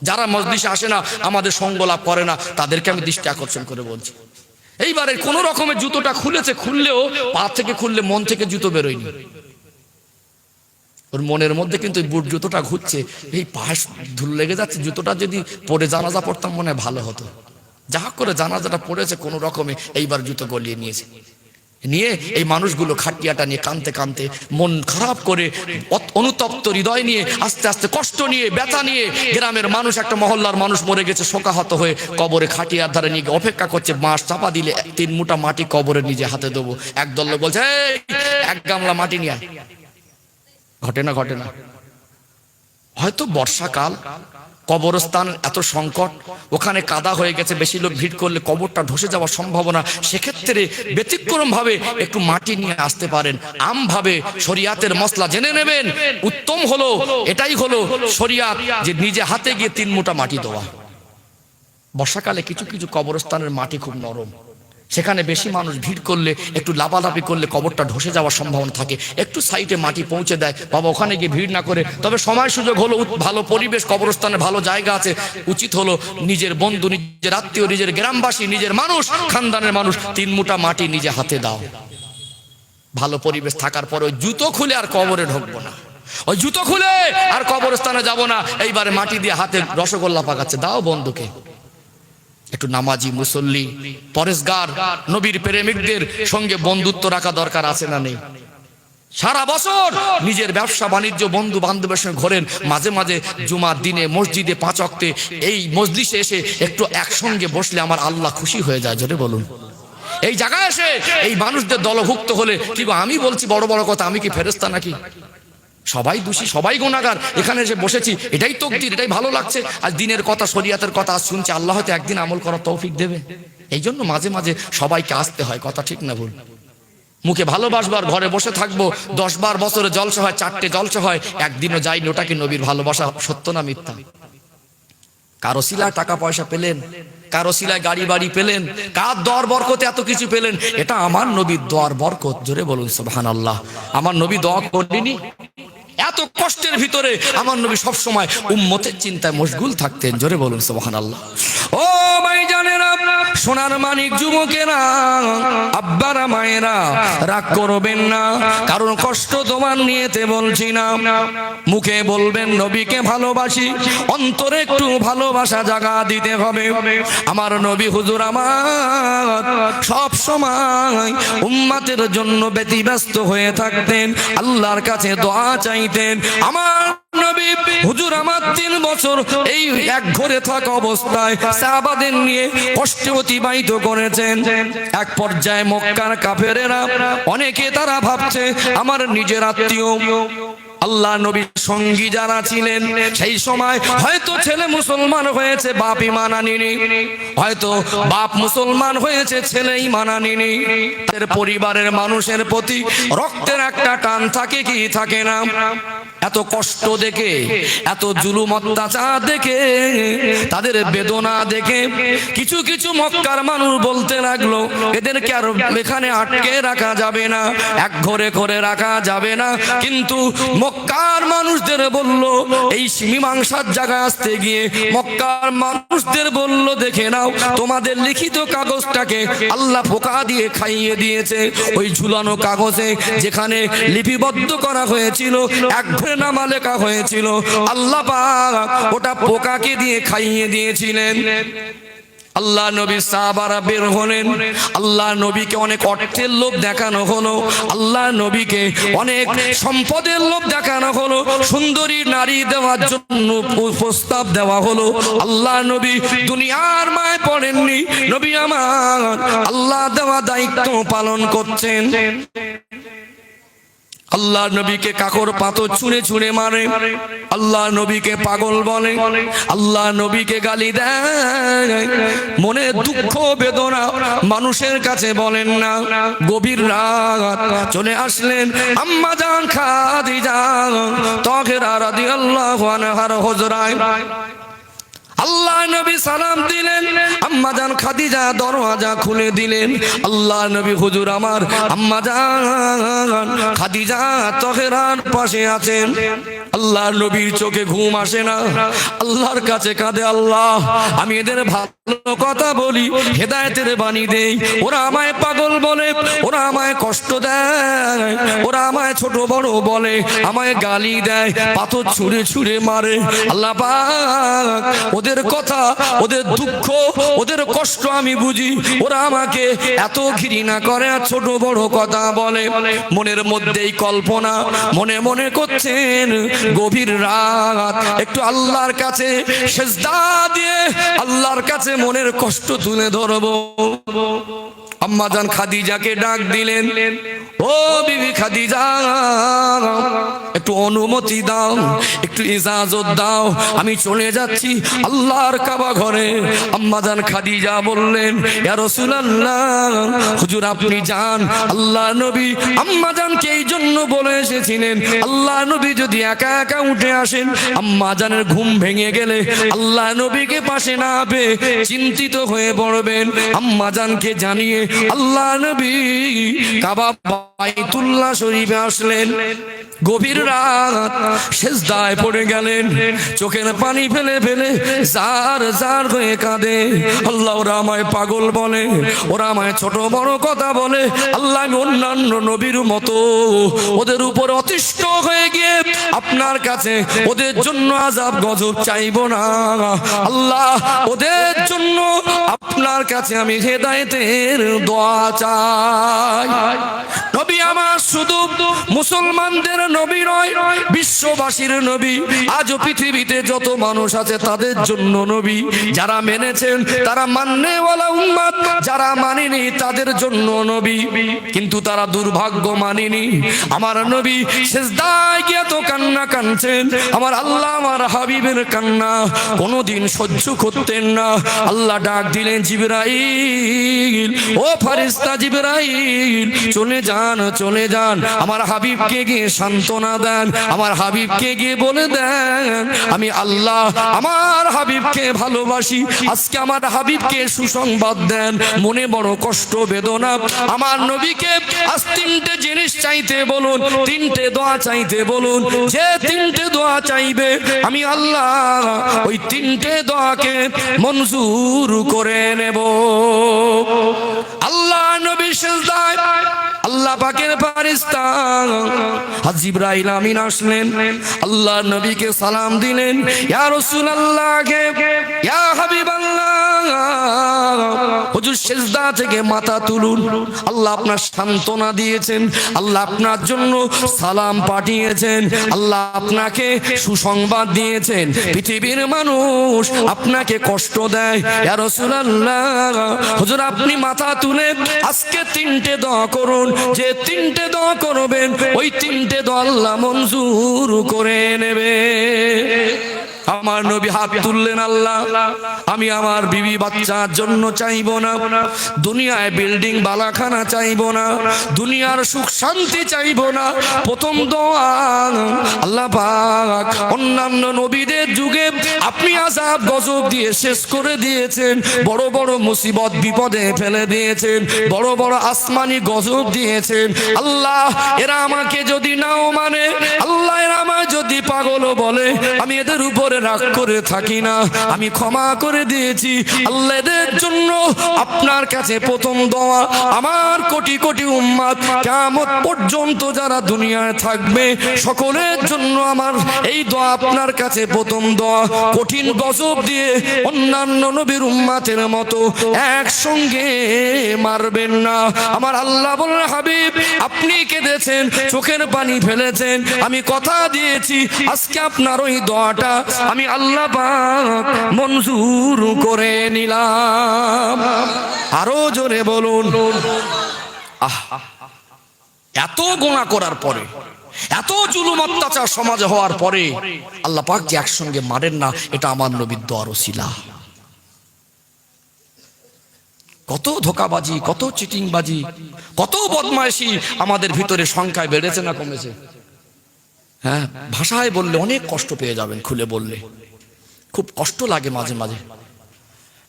যারা মজলিসে আসে না, আমাদের সঙ্গ লাভ করে না, তাদেরকে আমি দৃষ্টি আকর্ষণ করে বলছি। এইবারে কোন রকমের জুতোটা খুলেছে, খুললেও পা থেকে খুললে মন থেকে জুতো বেরোয়নি, ওর মনের মধ্যে কিন্তু বুট জুতোটা ঘুরছে, এই পাশ ধুল লেগে যাচ্ছে, জুতোটা যদি পরে জানাজা পড়তাম মনে ভালো হতো। যা করে জানাজাটা পড়েছে কোন রকমে, এইবার জুতো গলিয়ে নিয়েছে। নিয়ে এই মানুষগুলো খাটিয়াটা নিয়ে কাঁদতে কাঁদতে মন খারাপ করে অনুতপ্ত হৃদয় নিয়ে আস্তে আস্তে কষ্ট নিয়ে ব্যথা নিয়ে গ্রামের মানুষ একটা মহল্লার মানুষ মরে গেছে শোকাহত হয়ে কবরে খাটিয়ার ধারে নিয়ে অপেক্ষা করছে বাঁশ চাপা দিলে 3 মুঠা মাটি কবরে নিজে হাতে দেবো। একদল লোক বলছে এই এক গামলা মাটি নিয়ে আয়। ঘটে না ঘটে না? হয়তো বর্ষাকাল, কবরস্থান এত সংকট, ওখানে কাদা হয়ে গেছে, বেশি লোক ভিড় করলে কবরটা ধসে যাওয়ার সম্ভাবনা, সেক্ষেত্রে ব্যতিক্রম ভাবে একটু মাটি নিয়ে আসতে পারেন। আমভাবে শরিয়াতের মসলা জেনে নেবেন। উত্তম হলো এটাই হলো শরিয়াত, যে নিজে হাতে গিয়ে 3 মুঠা মাটি দেওয়া। বর্ষাকালে কিছু কিছু কবরস্থানের মাটি খুব নরম, সেখানে বেশি মানুষ ভিড় করলে একটু লাফালাফি করলে কবরটা ধসে যাওয়ার সম্ভাবনা থাকে। একটু সাইডে মাটি পৌঁছে দেয়, বাবা ওখানে গিয়ে ভিড় না করে। তবে সময় সুযোগ হলো, ভালো পরিবেশ, কবরস্থানে ভালো জায়গা আছে, উচিত হলো নিজের বন্ধু, নিজের আত্মীয়, নিজের গ্রামবাসী, নিজের মানুষ, খানদানের মানুষ 3 মুঠা মাটি নিজে হাতে দাও। ভালো পরিবেশ থাকার পরে ওই জুতো খুলে আর কবরে ঢুকবো না, ওই জুতো খুলে আর কবরস্থানে যাব না। এইবারে মাটি দিয়ে হাতে রসগোল্লা পাকাচ্ছে, দাও বন্ধুকে। একটু নামাজি, মুসল্লি, পরেশগার, নবীর প্রেমিকদের সঙ্গে বন্ধুত্ব রাখা দরকার আছে না নেই? সারা বছর নিজের ব্যবসা বাণিজ্য বন্ধু বান্ধবের সঙ্গে ঘোরেন, মাঝে মাঝে জুমার দিনে মসজিদে 5 ওয়াক্তে এই মজলিসে এসে একটু একসঙ্গে বসলে আমার আল্লাহ খুশি হয়ে যায়। জোরে বলুন। এই জায়গায় এসে এই মানুষদের দলভুক্ত হলে কি আমি বলছি বড় বড় কথা, আমি কি ফেরেশতা নাকি? সবাই দোষী, সবাই গুনাহগার। এখানে এসে বসেছি, এটাই তকদির, এটাই ভালো লাগছে। আর দিনের কথা, শরিয়াতের কথা শুনছি, আল্লাহ হয়তো একদিন আমল করার তৌফিক দেবে। এই জন্য মাঝে মাঝে সবাইকে আসতে হয়। কথা ঠিক না ভুল? মুখে ভালোবাসবার, ঘরে বসে থাকবো, 10 বার বছরে জলসা হয়, 4টে জলসা হয়, একদিনও যাইনি। ওটা কি নবীর ভালোবাসা? সত্য না মিথ্যা? কারো সিলায় টাকা পয়সা পেলেন, কারো সিলায় গাড়ি বাড়ি পেলেন, কার দর বরকতে এত কিছু পেলেন, এটা আমার নবীর দোয়ার বরকত। জোরে বলুন সুবহানাল্লাহ। আমার নবী দোয়া করেনি? এত কষ্টের ভিতরে আমার নবী সব সময় উম্মতের চিন্তায় মশগুল থাকতেন। জোরে বলুন সুবহানাল্লাহ। ও ভাইজানেরা, সোনার মানিক যুবকেরা, আব্বারা, মায়েরা, রাগ করবেন না, কারণ কষ্ট তোমার নিয়েতে বলছি না। মুখে বলবেন নবীকে ভালোবাসি, অন্তরে একটু ভালোবাসা জাগা দিতে হবে। আমার নবী হুজুর আমার সব সময় উম্মতের জন্য ব্যতিব্যস্ত হয়ে থাকতেন, আল্লাহর কাছে দোয়া চাইতেন। আমার নবী হুজুর আমার 3 বছর এই এক ঘরে থাকা অবস্থায় সাহাবাদের নিয়ে কষ্টে অতিবাহিত করেছেন। এক পর্যায়ে মক্কার কাফেরেরা অনেকে তারা ভাবছে আমার নিজের আত্মীয়। আল্লাহ নবীর সঙ্গী যারা ছিলেন সেই সময় হয়তো ছেলে মুসলমান হয়েছে, বাপ ঈমান আনেনি, হয়তো বাপ মুসলমান হয়েছে, ছেলে ঈমান আনেনি। তাদের পরিবারের মানুষের প্রতি রক্তের একটা টান থাকে কি থাকে না? এত কষ্ট দেখে, এত জুলুম অত্যাচার দেখে, তাদের বেদনা দেখে কিছু কিছু মক্কার মানুষ বলতে লাগলো এদেরকে আর এখানে আটকে রাখা যাবে না, এক ঘরে করে রাখা যাবে না। কিন্তু মক্কার মানুষদের বলল, এই মীমাংসার জায়গায় আসতে গিয়ে মক্কার মানুষদের বলল, দেখে নাও তোমাদের লিখিত কাগজটাকে আল্লাহ পোকা দিয়ে খাইয়ে দিয়েছে। ওই ঝুলানো কাগজে যেখানে লিপিবদ্ধ করা হয়েছিল, এক ঘরে নামা লেখা হয়েছিল, আল্লাহ পাক ওটা পোকাকে দিয়ে খাইয়ে দিয়েছিলেন। আল্লাহ নবী সাহাবারা বের হলেন, আল্লাহ নবীকে অনেক অর্থের লোভ দেখানো হলো, আল্লাহ নবীকে অনেক সম্পদের লোভ দেখানো হলো, সুন্দরী নারী দেওয়ার জন্য প্রস্তাব দেওয়া হলো। আল্লাহ নবী দুনিয়ার মায় পড়েননি, নবী আমার আল্লাহ দেওয়া দায়িত্ব পালন করছেন। আল্লাহ নবীকে কাকর পাথর ছুঁড়ে ছুঁড়ে মারে, আল্লাহ নবীকে পাগল বলে, আল্লাহ নবীকে গালি দেয়। মনে দুঃখ বেদনা মানুষের কাছে বলেন না। গভীর রাত চলে আসলেন আম্মা জান খাদিজা তাহেরা রাদিয়াল্লাহু আনহার হুজরায়। আল্লাহ নবী সালাম দিলেন, আম্মা জান খাদিজা দরওয়াজা খুলে দিলেন। আল্লাহ নবী হুজুর আমার আম্মা জান খাদিজা তাহেরার পাশে আছেন। আল্লাহ নবীর চোখে ঘুম আসে না, আল্লাহর কাছে কাঁদে, আল্লাহ আমি এদের ভালো কথা বলি, হেদায়েতের বাণী দেই, ওরা আমায় পাগল বলে, ওরা আমায় কষ্ট দেয়, ওরা আমায় আমায় ছোট বড় বলে, আমায় গালি দেয়, পাথর ছুঁড়ে ছুঁড়ে মারে। আল্লাহ পাক ওদের কথা, ওদের দুঃখ, ওদের কষ্ট আমি বুঝি। ওরা আমাকে এত ঘৃণা করে আর ছোট বড় কথা বলে। মনের মধ্যেই কল্পনা, মনে মনে করছেন গভীর রাত একটু আল্লাহর কাছে সিজদা দিয়ে আল্লাহর কাছে মনের কষ্ট তুলে ধরবো। আম্মা জান খাদিজাকে ডাক দিলেন, ও বিবি খাদিজা, একটু অনুমতি দাও, একটু ইজাজত দাও, আমি চলে যাচ্ছি আল্লাহর কাবা ঘরে। আম্মা জান খাদিজা বললেন, ইয়া রাসূলুল্লাহ, হুজুর আপনি যান। আল্লাহ নবী আম্মা জানকে এই জন্য বলে এসেছিলেন, আল্লাহ নবী যদি একা একা উঠে আসেন, আম্মা জানের ঘুম ভেঙে গেলে আল্লাহ নবীকে পাশে না পেয়ে চিন্তিত হয়ে পড়বেন। আম্মা জানকে জানিয়ে আল্লাহ নবী কাবা বাইতুল্লাহ শরীফে আসলেন। গভীর রাত সিজদায় পড়ে গেলেন, চোখের পানি ফেলে ফেলে জার জার হয়ে কাঁদে। আল্লাহ ওরা আমায় পাগল বলে, ওরা আমায় ছোট বড় কথা বলে। আল্লাহ আমি অন্যান্য নবীর মতো ওদের উপর অতিষ্ঠ হয়ে গিয়ে আপনার কাছে ওদের জন্য আযাব গজব চাইবো না। আল্লাহ ওদের জন্য আপনার কাছে আমি হেদায়েতের দোয়া চাই। নবী আমার শুধু মুসলমানদের নবী নয়, বিশ্ববাসীর নবী। আজও পৃথিবীতে যত মানুষ আছে তাদের জন্য নবী। যারা মেনেছেন তারা মাননেওয়ালা উম্মত, যারা মানেনি তাদের জন্য নবী। কিন্তু তারা দুর্ভাগ্য মানেনি। আমার নবী সিজদায় গিয়ে তো কান্না কাঁদছেন। আমার আল্লাহ আমার হাবিবের কান্না কোনোদিন সহ্য করতেন না। আল্লাহ ডাক দিলেন, জিবরাইল, ও ফেরেশতা জিবরাইল, চলে যান, চলে যান, আমার হাবিবকে গিয়ে সান্ত্বনা দেন, আমার হাবিবকে গিয়ে বলে দেন আমি আল্লাহ আমার হাবিবকে ভালোবাসি। আজকে আমার হাবিবকে সুসংবাদ দেন। মনে বড় কষ্ট বেদনা। আমার নবীকে আজ তিনটে জিনিস চাইতে বলুন, তিনটে দোয়া চাইতে বলুন। যে তিনটে দোয়া চাইবে আমি আল্লাহ ওই তিনটে দোয়াকে মঞ্জুর করে নেব। আল্লাহ নবী সিজদায়, আল্লাহ পাকের ফেরেশতা হযরত জিবরাইল আমিন আসলেন, আল্লাহ নবীকে সালাম দিলেন, ইয়া রাসূলুল্লাহ, ইয়া হাবিবাল্লাহ, হুজুর সিজদা থেকে মাথা তুলুন। আল্লাহ আপনার সান্ত্বনা দিয়েছেন, আল্লাহ আপনার জন্য সালাম পাঠিয়েছেন, আল্লাহ আপনাকে সুসংবাদ দিয়েছেন। পৃথিবীর মানুষ আপনাকে কষ্ট দেয়, ইয়া রাসূলুল্লাহ, হুজুর আপনি মাথা তুলে আজকে তিনটে দোয়া করুন। যে তিনটে দোয়া করবেন ওই তিনটে দোয়া আল্লাহ মঞ্জুর করে নেবে। আমার নবী হাত তুললেন, আল্লাহ আমি আমার বিবি বাচ্চার জন্য চাইবো না, দুনিয়ায় বিল্ডিং বালাখানা চাইবো না, দুনিয়ার সুখ শান্তি চাইবো না। প্রথম দোয়া, আল্লাহ পাক অন্যান্য নবীদের যুগে আপনি আযাব গজব দিয়ে শেষ করে দিয়েছেন, বড় বড় মুসিবত বিপদে ফেলে দিয়েছেন, বড় বড় আসমানি গজব দিয়েছেন। আল্লাহ এরা আমাকে যদি নাও মানে, আল্লাহ এরা আমায় যদি পাগল বলে, আমি এদের উপরে রাগ করে থাকি না, আমি ক্ষমা করে দিয়েছি। আল্লাহ এদের জন্য আপনার কাছে প্রথম দোয়া, আমার কোটি কোটি উম্মত কিয়ামত পর্যন্ত যারা দুনিয়ায় থাকবে সকলের জন্য আমার এই দোয়া আপনার কাছে প্রথম দোয়া। কঠিন গজব দিয়ে অন্যান্য নবীর উম্মতের মতো একসঙ্গে মারবেন না। আমার আল্লাহ বলেন, হাবিব আপনি কেঁদেছেন, চোখের পানি ফেলেছেন, আমি কথা দিয়েছি আজকে আপনার ওই দোয়াটা আমি আল্লাহ পাক মঞ্জুর করে নিলাম। আরো জোরে বলুন। এত গুনাহ করার পরে, এত জুলুম অত্যাচার সমাজে হওয়ার পরে আল্লাহ পাক যে একসঙ্গে মারেন না, এটা আমার নবীর দোয়ার ওসিলা। কত ধোঁকাবাজি, কত চিটিংবাজি, কত বদমাইশি আমাদের ভিতরে সংখ্যায় বেড়েছে না কমেছে? হ্যাঁ, ভাষায় বললে অনেক কষ্ট পেয়ে যাবেন, খুলে বললে খুব কষ্ট লাগে মাঝে মাঝে।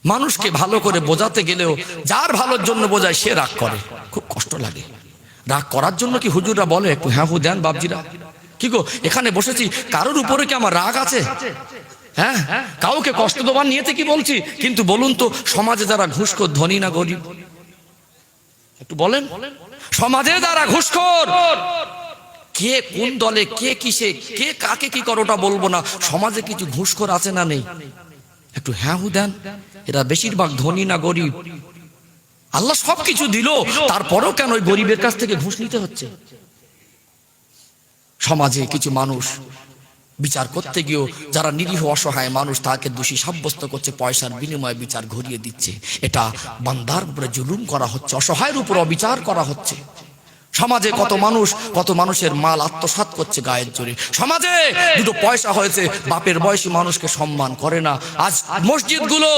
মানুষকে ভালো করে বোঝাতে গেলেও যার ভালোর জন্য বোঝায় সে রাগ করে, খুব কষ্ট লাগে। রাগ করার জন্য কি হুজুররা বলে একটু হ্যাঁ হু দেন বাপজিরা? কি গো এখানে বসেছি, কারোর উপরে কি আমার রাগ আছে? হ্যাঁ, কাউকে কষ্ট দেওয়ার নিয়েতে কি বলছি? কিন্তু বলুন তো, সমাজে যারা ঘুষখোর ধনী না গরিব? একটু বলেন। সমাজে যারা ঘুষখোর কে কোন দলে, কে কিসে, কে কাকে কি করে ওটা বলবো না। সমাজে কিছু ঘুষখোর আছে না নেই? একটু হ্যাঁ হু দেন। এরা বেশিরভাগ ধনী না গরিব? আল্লাহ সবকিছু দিল, তারপরেও কেন ওই গরিবের কাছ থেকে ঘুষ নিতে হচ্ছে? সমাজে কিছু মানুষ বিচার করতে গিয়েও যারা নিরীহ অসহায় মানুষ তাকে দোষী সাব্যস্ত করছে, পয়সার বিনিময়ে বিচার ঘুরিয়ে দিচ্ছে। এটা বান্দার উপরে জুলুম করা হচ্ছে, অসহায়ের উপর অবিচার করা হচ্ছে। সমাজে কত মানুষের মাল আত্মসাৎ করছে গায়ের জোরে। সমাজে দুটো পয়সা হয়েছে, বাপের বয়সী মানুষকে সম্মান করে না। আজ মসজিদগুলো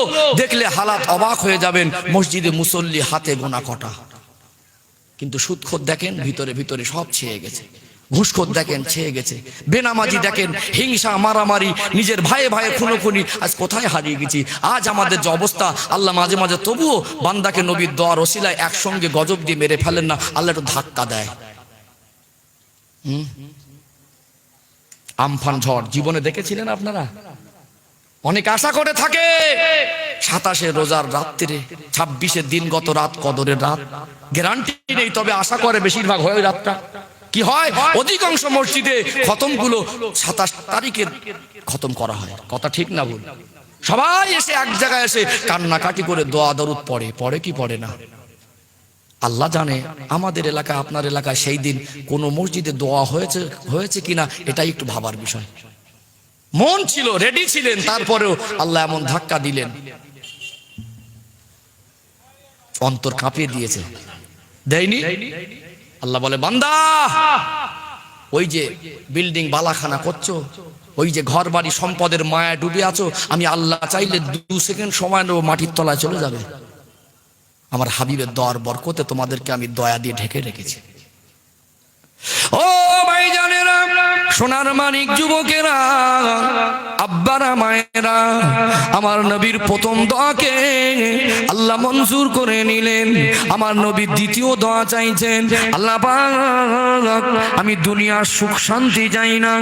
দেখলে হালাত অবাক হয়ে যাবেন, মসজিদে মুসল্লি হাতে গোনা কটা, কিন্তু সুদখোর দেখেন ভিতরে ভিতরে সব ছেয়ে গেছে। ঘুষখোর দেখেন ছেয়ে গেছে। বেনামাজি দেখেন হিংসা, মারামারি, নিজের ভাইয়ে ভাইয়ে খুনোখুনি। আজ কোথায় হারিয়ে গেছি? আজ আমাদের যে অবস্থা, আল্লাহ মাঝে মাঝে তবুও বান্দাকে নবীর দোয়ার ওসিলায় একসঙ্গে গজব দিয়ে মেরে ফেলেন না, আল্লাহ একটু ধাক্কা দেয়। আমফান ঝড় জীবনে দেখেছিলেন আপনারা? অনেক আশা করে থাকে 27 রোজার রাত্রিরে, 26 দিনগত রাত, কদরের রাত, গ্যারান্টি নেই, তবে আশা করে বেশিরভাগ হয় ওই রাতটা। কি হয়, অধিকাংশ মসজিদে খতমগুলো 27 তারিখের খতম করা হয়। কথা ঠিক না ভুল? সবাই এসে এক জায়গায় এসে কান্নাকাটি করে দোয়া দরুদ পড়ে কি পড়ে না আল্লাহ জানে। আমাদের এলাকা, আপনার এলাকায় সেই দিন কোনো মসজিদে দোয়া হয়েছে কিনা এটাই একটু ভাবার বিষয়। মন ছিল, রেডি ছিলেন, তারপরেও আল্লাহ এমন ধাক্কা দিলেন, অন্তর কাঁপিয়ে দিয়েছে। দেয়নি? আল্লাহ বলে, বান্দা ওই যে বিল্ডিং বালাখানা করছো, ওই যে ঘর বাড়ি সম্পদের মায়া ডুবে আছো, আমি আল্লাহ চাইলে 2 সেকেন্ড সময় নেব, মাটির তলায় চলে যাবে। আমার হাবিবের দোয়ার বরকতে তোমাদেরকে আমি দয়া দিয়ে ঢেকে রেখেছি। ও ভাইজানেরা, সোনার মানিক যুবকেরা, আব্বারা, মায়েরা, আমার নবীর প্রথম দোয়াকে আল্লাহ মঞ্জুর করে নিলেন। আমার নবীর দ্বিতীয় দোয়া চাইছেন, আল্লাহ পাক আমি দুনিয়ার সুখ শান্তি চাই না,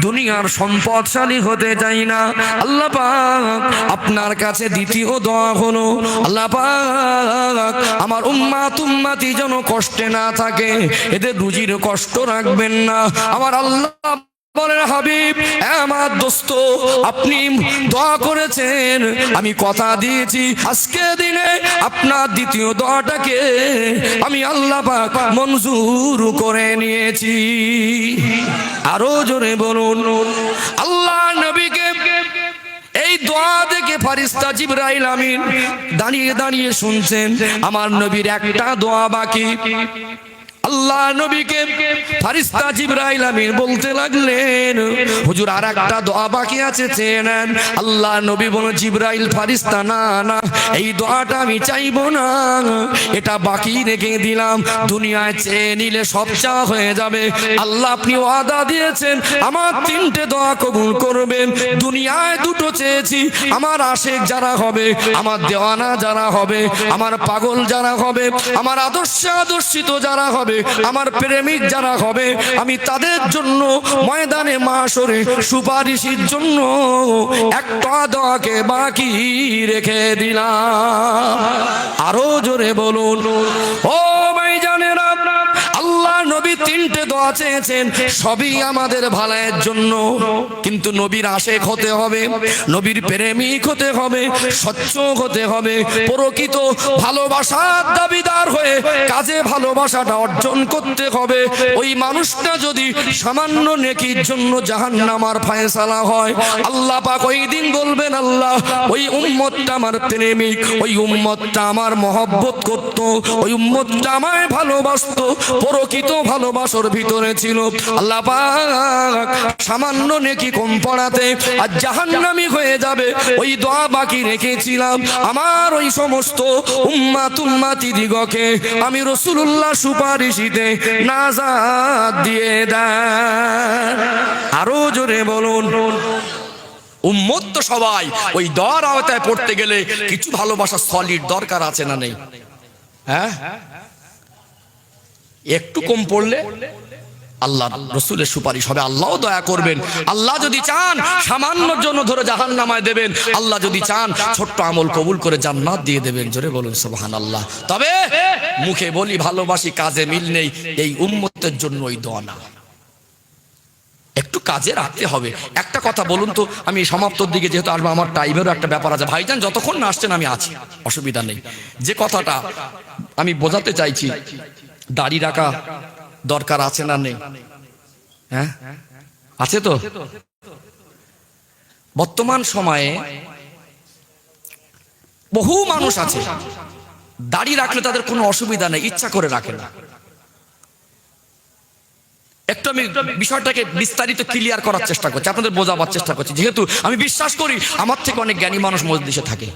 দুনিয়ার সম্পদশালী হতে চাই না। আল্লাহ পাক আপনার কাছে দ্বিতীয় দোয়া হলো, আল্লাহ পাক আমার উম্মতি যেন কষ্টে না থাকে, এদের রুজির কষ্ট রাখবেন না। আমার আল্লাহ বলেন, হাবিব, আমার দোস্ত, আপনি দোয়া করেছেন, আমি কথা দিয়েছি, আজকে দিনে আপনার দ্বিতীয় দোয়াটাকে আমি আল্লাহ পাক মঞ্জুর করে নিয়েছি। আরো জোরে বলুন, আল্লাহ নবীকে এই দোয়া দেখে ফেরেশতা জিবরাইল আমিন দাঁড়িয়ে দাঁড়িয়ে শুনছেন। আমার নবীর একটা দোয়া বাকি। আল্লাহ নবীকে ফেরেশতা জিবরাইল আমিন বলতে লাগলেন, হুজুর আর একটা দোয়া বাকি আছে, চেয়ে নেন। আল্লাহ নবী বলেন, জিবরাইল ফেরেশতা, না না, এই দোয়াটা আমি চাইবো না, এটা বাকি রেখে দিলাম, দুনিয়ায় চেয়ে নিলে সব চাওয়া হয়ে যাবে। আল্লাহ আপনি ওয়াদা দিয়েছেন আমার 3টে দোয়া কবুল করবেন। দুনিয়ায় 2টো চেয়েছি, আমার আশিক যারা হবে, আমার দেওয়ানা যারা হবে, আমার পাগল যারা হবে, আমার আদর্শিত যারা হবে, আমার প্রেমিক যারা হবে, আমি তাদের জন্য ময়দানে মাশরে সুপারিশের জন্য একটা দোয়াকে বাকি রেখে দিলাম। আরো জোরে বলুন, ও ভাইজানেরা, আল্লাহ নবী 3টে দোয়া চেয়েছেন, সবই আমাদের ভালোর জন্য। কিন্তু নবীর আশিক হতে হবে, নবীর প্রেমিক হতে হবে, স্বচ্ছ হতে হবে, প্রকৃত ভালোবাসার দাবিদার হয়ে কাজে ভালোবাসাটা অর্জন করতে হবে। ওই মানুষটা যদি সামান্য নেকির জন্য জাহান্নামের ফয়সালা হয়, আল্লাহ পাক ওই দিন বলবেন, আল্লাহ ওই উম্মতটা আমার প্রেমিক, ওই উম্মতটা আমার মহব্বত করত, ওই উম্মতটা আমায় ভালোবাসতো, প্রকৃত ভালোবাসার ভিতরে ছিল। আল্লাহ পাক সামান্য নেকি কম পড়াতে আর জাহান্নামী হয়ে যাবে। ওই দোয়া বাকি রেখেছিলাম, আমার ওই সমস্ত উম্মতি দিগকে আমি রাসূলুল্লাহ সুপারিশিতে নাজাত দিয়ে দেন। আরো জোরে বলুন, উম্মত তো সবাই ওই দোয়ার আওতায় পড়তে গেলে কিছু ভালোবাসা সলিড দরকার আছে না নেই? হ্যাঁ, একটু কম পড়লে আল্লাহ রসুলের সুপারিশ হবে, আল্লাহও দয়া করবেন। আল্লাহ যদি চান সামান্যর জন্য ধরে জাহান্নামায় দেবেন, আল্লাহ যদি চান ছোট্ট আমল কবুল করে জান্নাত দিয়ে দেবেন। জোরে বলুন সুবহানাল্লাহ। তবে মুখে বলি ভালোবাসি, কাজে মিল নেই, এই উম্মতের জন্য ওই দোয়া না। একটু কাজে রাখতে হবে। একটা কথা বলুন তো, আমি সমাপ্তর দিকে যেহেতু আসবো, আমার টাইমেরও একটা ব্যাপার আছে। ভাইজান যতক্ষণ না আসছেন আমি আছি, অসুবিধা নেই। যে কথাটা আমি বোঝাতে চাইছি, দাড়ি রাখা দরকার আছে না নেই? হ্যাঁ, আছে তো। বর্তমান সময়ে বহু মানুষ আছে দাড়ি রাখলে তাদের কোনো অসুবিধা নেই, ইচ্ছা করে রাখে না। একটু আমি বিষয়টাকে বিস্তারিত ক্লিয়ার করার চেষ্টা করছি, আপনাদের বোঝাবার চেষ্টা করছি, যেহেতু আমি বিশ্বাস করি আমার থেকে অনেক জ্ঞানী মানুষ মজলিসে থাকে।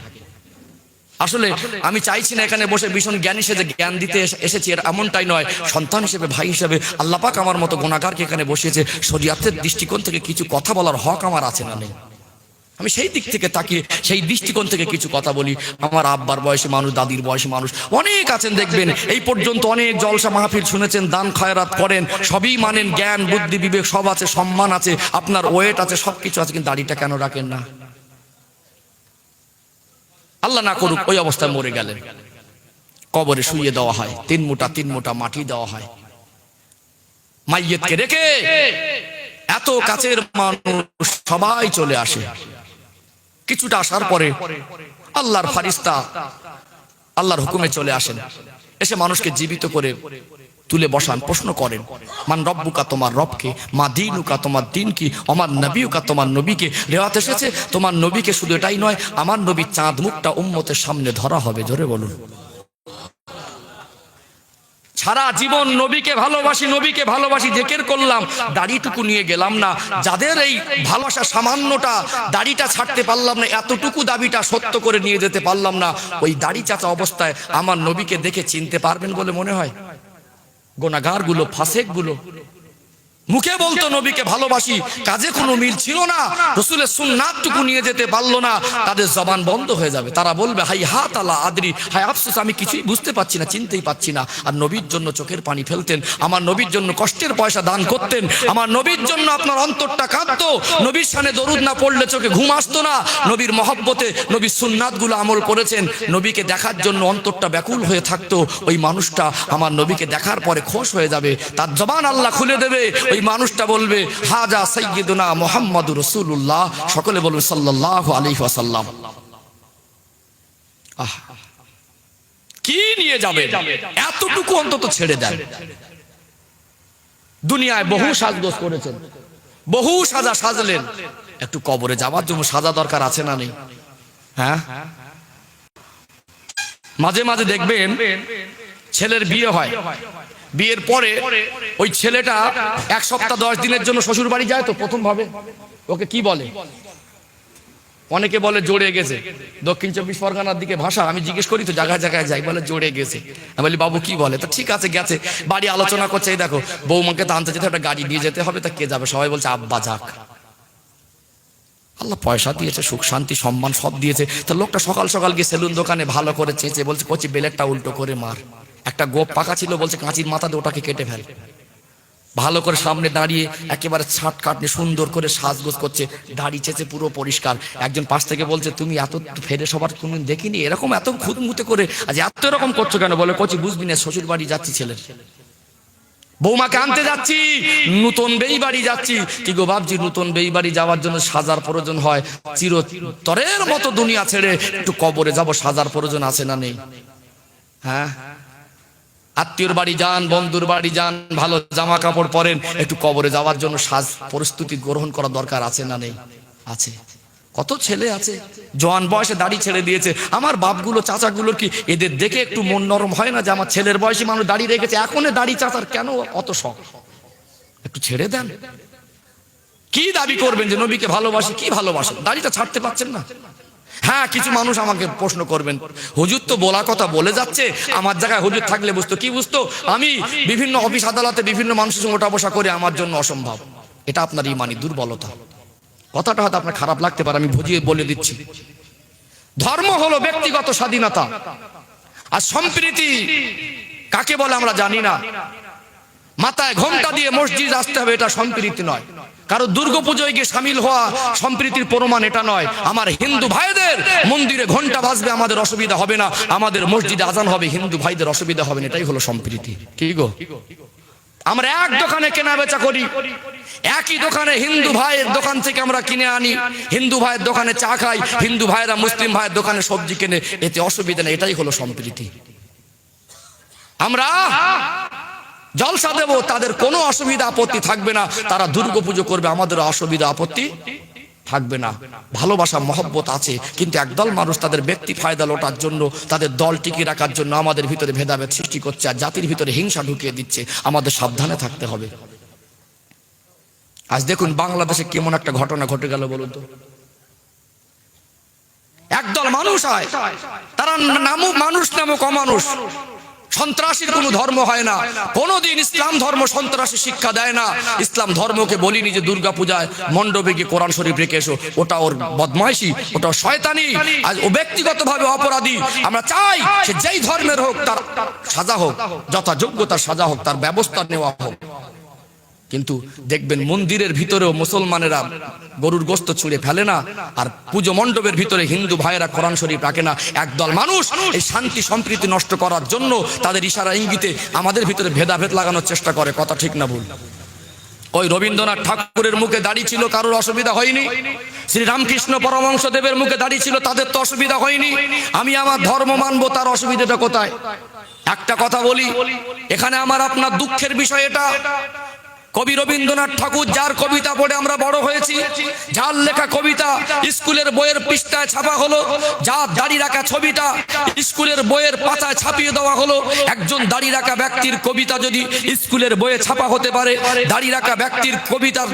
আসলে আমি চাইছি না এখানে বসে ভীষণ জ্ঞানী সেজে জ্ঞান দিতে এসেছি, এর এমনটাই নয়। সন্তান হিসেবে, ভাই হিসেবে আল্লাহ পাক আমার মতো গুনাহগারকে এখানে বসিয়েছে, শরীয়তের দৃষ্টিকোণ থেকে কিছু কথা বলার হক আমার আছে না নেই? আমি সেই দিক থেকে তাকিয়ে সেই দৃষ্টিকোণ থেকে কিছু কথা বলি। আমার আব্বার বয়সী মানুষ, দাদির বয়সী মানুষ অনেক আছেন, দেখবেন এই পর্যন্ত অনেক জলসা মাহফিল শুনেছেন, দান খয়রাত করেন, সবই মানেন, জ্ঞান বুদ্ধি বিবেক সব আছে, সম্মান আছে, আপনার ওয়েট আছে, সবকিছু আছে, কিন্তু দাড়িটা কেন রাখেন না? আল্লাহ না করুক ওই অবস্থায় মরে গেলেন, কবরে শুইয়ে দেওয়া হয়, 3 মুঠা মাটি দেওয়া হয়, মাইয়েতকে রেখে এত কাছের মানুষ সবাই চলে আসে। কিছুটা আসার পরে আল্লাহর ফারিস্তা আল্লাহর হুকুমে চলে আসেন, এসে মানুষকে জীবিত করে তুলে বসান, প্রশ্ন করেন, মান রব্বুকা, তোমার রবকে, মা দীনুকা, তোমার দিন কি, আমার নবীকা, তোমার নবীকে। রেওয়াত এসেছে তোমার নবীকে, শুধু এটাই নয়, আমার নবীর চাঁদ মুখটা উম্মতের সামনে ধরা হবে। জোরে বলুন। সারা জীবন নবীকে ভালোবাসি জিকির করলাম, দাড়িটুকু নিয়ে গেলাম না। যাদের এই ভালোবাসা সামান্যটা, দাড়িটা ছাড়তে পারলাম না, এতটুকু দাবিটা সত্য করে নিয়ে যেতে পারলাম না, ওই দাড়ি চাচা অবস্থায় আমার নবীকে দেখে চিনতে পারবেন বলে মনে হয়? গুনাহগার গুলো, ফাসেক গুলো মুখে বলতো নবীকে ভালোবাসি, কাজে কোনো মিল ছিল না, রাসূলের সুন্নাতটুকু নিয়ে যেতে পারলো না, তাদের জবান বন্ধ হয়ে যাবে। তারা বলবে হাই হাত আলা আদরি, হায় আফসোস, আমি কিছুই বুঝতে পারছি না, চিনতেই পারছি না। আর নবীর জন্য চোখের পানি ফেলতেন, আমার নবীর জন্য কষ্টের পয়সা দান করতেন, আমার নবীর জন্য আপনার অন্তরটা কাঁদতো, নবীর শানে দরুদ না পড়লে চোখে ঘুম আসতো না, নবীর মহব্বতে নবীর সুন্নাতগুলো আমল করেছেন, নবীকে দেখার জন্য অন্তরটা ব্যাকুল হয়ে থাকতো। ওই মানুষটা আমার নবীকে দেখার পরে খুশ হয়ে যাবে, তার জবান আল্লাহ খুলে দেবে, ওই মানুষটা বলবে হাজা সাইয়্যিদুনা মুহাম্মাদুর রাসূলুল্লাহ। সকলে বলুন সাল্লাল্লাহু আলাইহি ওয়াসাল্লাম। কি নিয়ে যাবে? এতটুকু অন্তত ছেড়ে দেন। দুনিয়ায় বহু সাজগোজ করেছেন, বহু সাজলেন, একটু কবরে যাওয়ার জন্য সাজা দরকার আছে না নেই? হ্যাঁ, মাঝে মাঝে দেখবেন ছেলের বিয়ে হয়, বিয়ের পরে ওই ছেলেটা 1 সপ্তাহ 10 দিনের জন্য শ্বশুর বাড়ি যায়। তো প্রথম ভাবে ওকে কি বলে? অনেকে বলে জড়ে গেছে। দক্ষিণ 24 পরগনার দিকে ভাষা, আমি জিজ্ঞেস করি তো, জায়গায় জায়গায় যাই, বলে জড়ে গেছে। আমি বলি বাবু কি বলে? তা ঠিক আছে গেছে, বাড়ি আলোচনা করছে, এই দেখো বৌমাকে তো আনতে যেতে, একটা গাড়ি দিয়ে যেতে হবে, তা কে যাবে? সবাই বলছে আব্বা যাক। আল্লাহ পয়সা দিয়েছে, সুখ শান্তি সম্মান সব দিয়েছে, তা লোকটা সকাল সকাল গিয়ে সেলুন দোকানে ভালো করে চেঁচে বলছে কচি বেলেটটা উল্টো করে মার। একটা গোপ পাকা ছিল, বলছে কাঁচির মাথা দিয়ে ওটাকে কেটে ফেল। ভালো করে সামনে দাঁড়িয়ে একেবারে ছাট কাটনি সুন্দর করে সাজগোজ করছে, দাড়ি চেঁচে পুরো পরিষ্কার। একজন পাশ থেকে বলছে তুমি এত ফেরে সবার তুমি দেখিনি, এরকম এত খুদমুতে করে আজ এত এরকম করছো কেন? বলে কচি বুঝবি না, শ্বশুর বাড়ি যাচ্ছি, ছেলের বৌমাকে আনতে যাচ্ছি, নতুন বেই বাড়ি যাচ্ছি। কি গো বাবজি, নতুন বেই বাড়ি যাওয়ার জন্য সাজার প্রয়োজন হয়? চিরতরের মতো দুনিয়া ছেড়ে একটু কবরে যাব, সাজার প্রয়োজন আছে না নেই? হ্যাঁ, আত্মীয়র বাড়ি যান, বন্ধুর বাড়ি যান, ভালো জামা কাপড় পরেন, একটু কবরে যাওয়ার জন্য সাজ প্রস্তুতি গ্রহণ করা দরকার আছে না নেই? আছে। কত ছেলে আছে জওয়ান বয়সে দাড়ি ছেড়ে দিয়েছে। আমার বাপগুলো চাচাগুলোর কি এদের দেখে একটু মন নরম হয় না যে আমার ছেলের বয়সী মানুষ দাড়ি রেখেছে, এখন দাড়ি চাচার কেন অত শখ? একটু ছেড়ে দেন। কি দাবি করবেন যে নবীকে ভালোবাসি? কি ভালোবাসেন? দাড়িটা ছাড়তে পারছেন না। হ্যাঁ, কিছু মানুষ আমাকে প্রশ্ন করবেন, হুজুর তো বলা কথা বলে যাচ্ছে, আমার জায়গায় হুজুর থাকলে বুঝতো। কি বুঝতো? আমি বিভিন্ন অফিস আদালতে বিভিন্ন মানুষের সঙ্গে ওঠা বসা করে, আমার জন্য অসম্ভব। এটা আপনার ইমানি দুর্বলতা। কথাটা হয়তো আপনার খারাপ লাগতে পারে, আমি বুঝিয়ে বলে দিচ্ছি। ধর্ম হলো ব্যক্তিগত স্বাধীনতা, আর সম্প্রীতি কাকে বলে আমরা জানি না। মাথায় ঘোমটা দিয়ে মসজিদ আসতে হবে, এটা সম্প্রীতি নয়। কারো দুর্গাপূজায় গিয়ে সামিল হওয়া সম্প্রীতির প্রমাণ এটা নয়। আমার হিন্দু ভাইদের মন্দিরে ঘন্টা বাজবে, আমাদের অসুবিধা হবে না, আমাদের মসজিদে আজান হবে, হিন্দু ভাইদের অসুবিধা হবে না, এটাই হলো সম্প্রীতি। কি গো? আমরা এক দোকানে কেনা বেচা করি, একই দোকানে হিন্দু ভাইয়ের দোকান থেকে আমরা কিনে আনি, হিন্দু ভাইয়ের দোকানে চা খাই, হিন্দু ভাইয়েরা মুসলিম ভাইয়ের দোকানে সবজি কেনে, এতে অসুবিধা নেই। এটাই হলো সম্প্রীতি। আমরা জলসা দেব, তাদের কোনো অসুবিধা আপত্তি থাকবে না, তারা দুর্গাপুজো করবে, আমাদের অসুবিধা আপত্তি থাকবে না। ভালোবাসা মহব্বত আছে, কিন্তু একদল মানুষ তাদের ব্যক্তি ফায়দা লোটার জন্য, তাদের দল টিকিয়ে রাখার জন্য আমাদের ভিতরে ভেদাভেদ সৃষ্টি করছে, আর জাতির ভিতরে হিংসা ঢুকিয়ে দিচ্ছে। আমাদের সাবধানে থাকতে হবে। আজ দেখুন বাংলাদেশে কেমন একটা ঘটনা ঘটে গেল বলুন তো। একদল মানুষ হয়, তারা মানুষ নামক অমানুষ, সন্ত্রাসীর কোনো ধর্ম হয় না, কোনোদিন ইসলাম ধর্ম সন্ত্রাসী শিক্ষা দেয় না। ইসলাম ধর্মকে বলিনি যে দুর্গা পূজায় মণ্ডপে গিয়ে কোরআন শরীফ রেখে এসো, ওটা ওর বদমাইশি, ওটা শয়তানি, আজ ও ব্যক্তিগতভাবে অপরাধী। আমরা চাই সে যেই ধর্মের হোক তার সাজা হোক, যথাযোগ্যতার সাজা হোক, তার ব্যবস্থা নেওয়া হোক। কিন্তু দেখবেন মন্দিরের ভিতরেও মুসলমানেরা গরুর গোশত ছুঁড়ে ফেলে না, আর পুজো মণ্ডপের ভিতরে হিন্দু ভাইয়েরা কোরআন শরীফ রাখে না। একদল মানুষ এই শান্তি সম্প্রীতি নষ্ট করার জন্য তাদের ইশারা ইঙ্গিতে আমাদের ভিতরে ভেদাভেদ লাগানোর চেষ্টা করে। কথা ঠিক না ভুল? ওই রবীন্দ্রনাথ ঠাকুরের মুখে দাড়ি ছিল, কারোর অসুবিধা হয়নি। শ্রী রামকৃষ্ণ পরমহংসদেবের মুখে দাড়ি ছিল, তাদের তো অসুবিধা হয়নি। আমি আমার ধর্ম মানবো, তার অসুবিধাটা কোথায়? একটা কথা বলি, এখানে আমার আপনার দুঃখের বিষয় এটা, কবি রবীন্দ্রনাথ ঠাকুর, যার কবিতা পড়ে আমরা বড় হয়েছি, যার লেখা কবিতা স্কুলের বইয়ের পৃষ্ঠায় ছাপা হলো, যার দাড়ি রাখা ছবিটা স্কুলের বইয়ের পাতায় ছাপিয়ে দেওয়া হলো, একজন দাড়ি রাখা ব্যক্তির কবিতা যদি স্কুলের বইয়ে ছাপা হতে পারে, দাড়ি রাখা ব্যক্তির কবিতার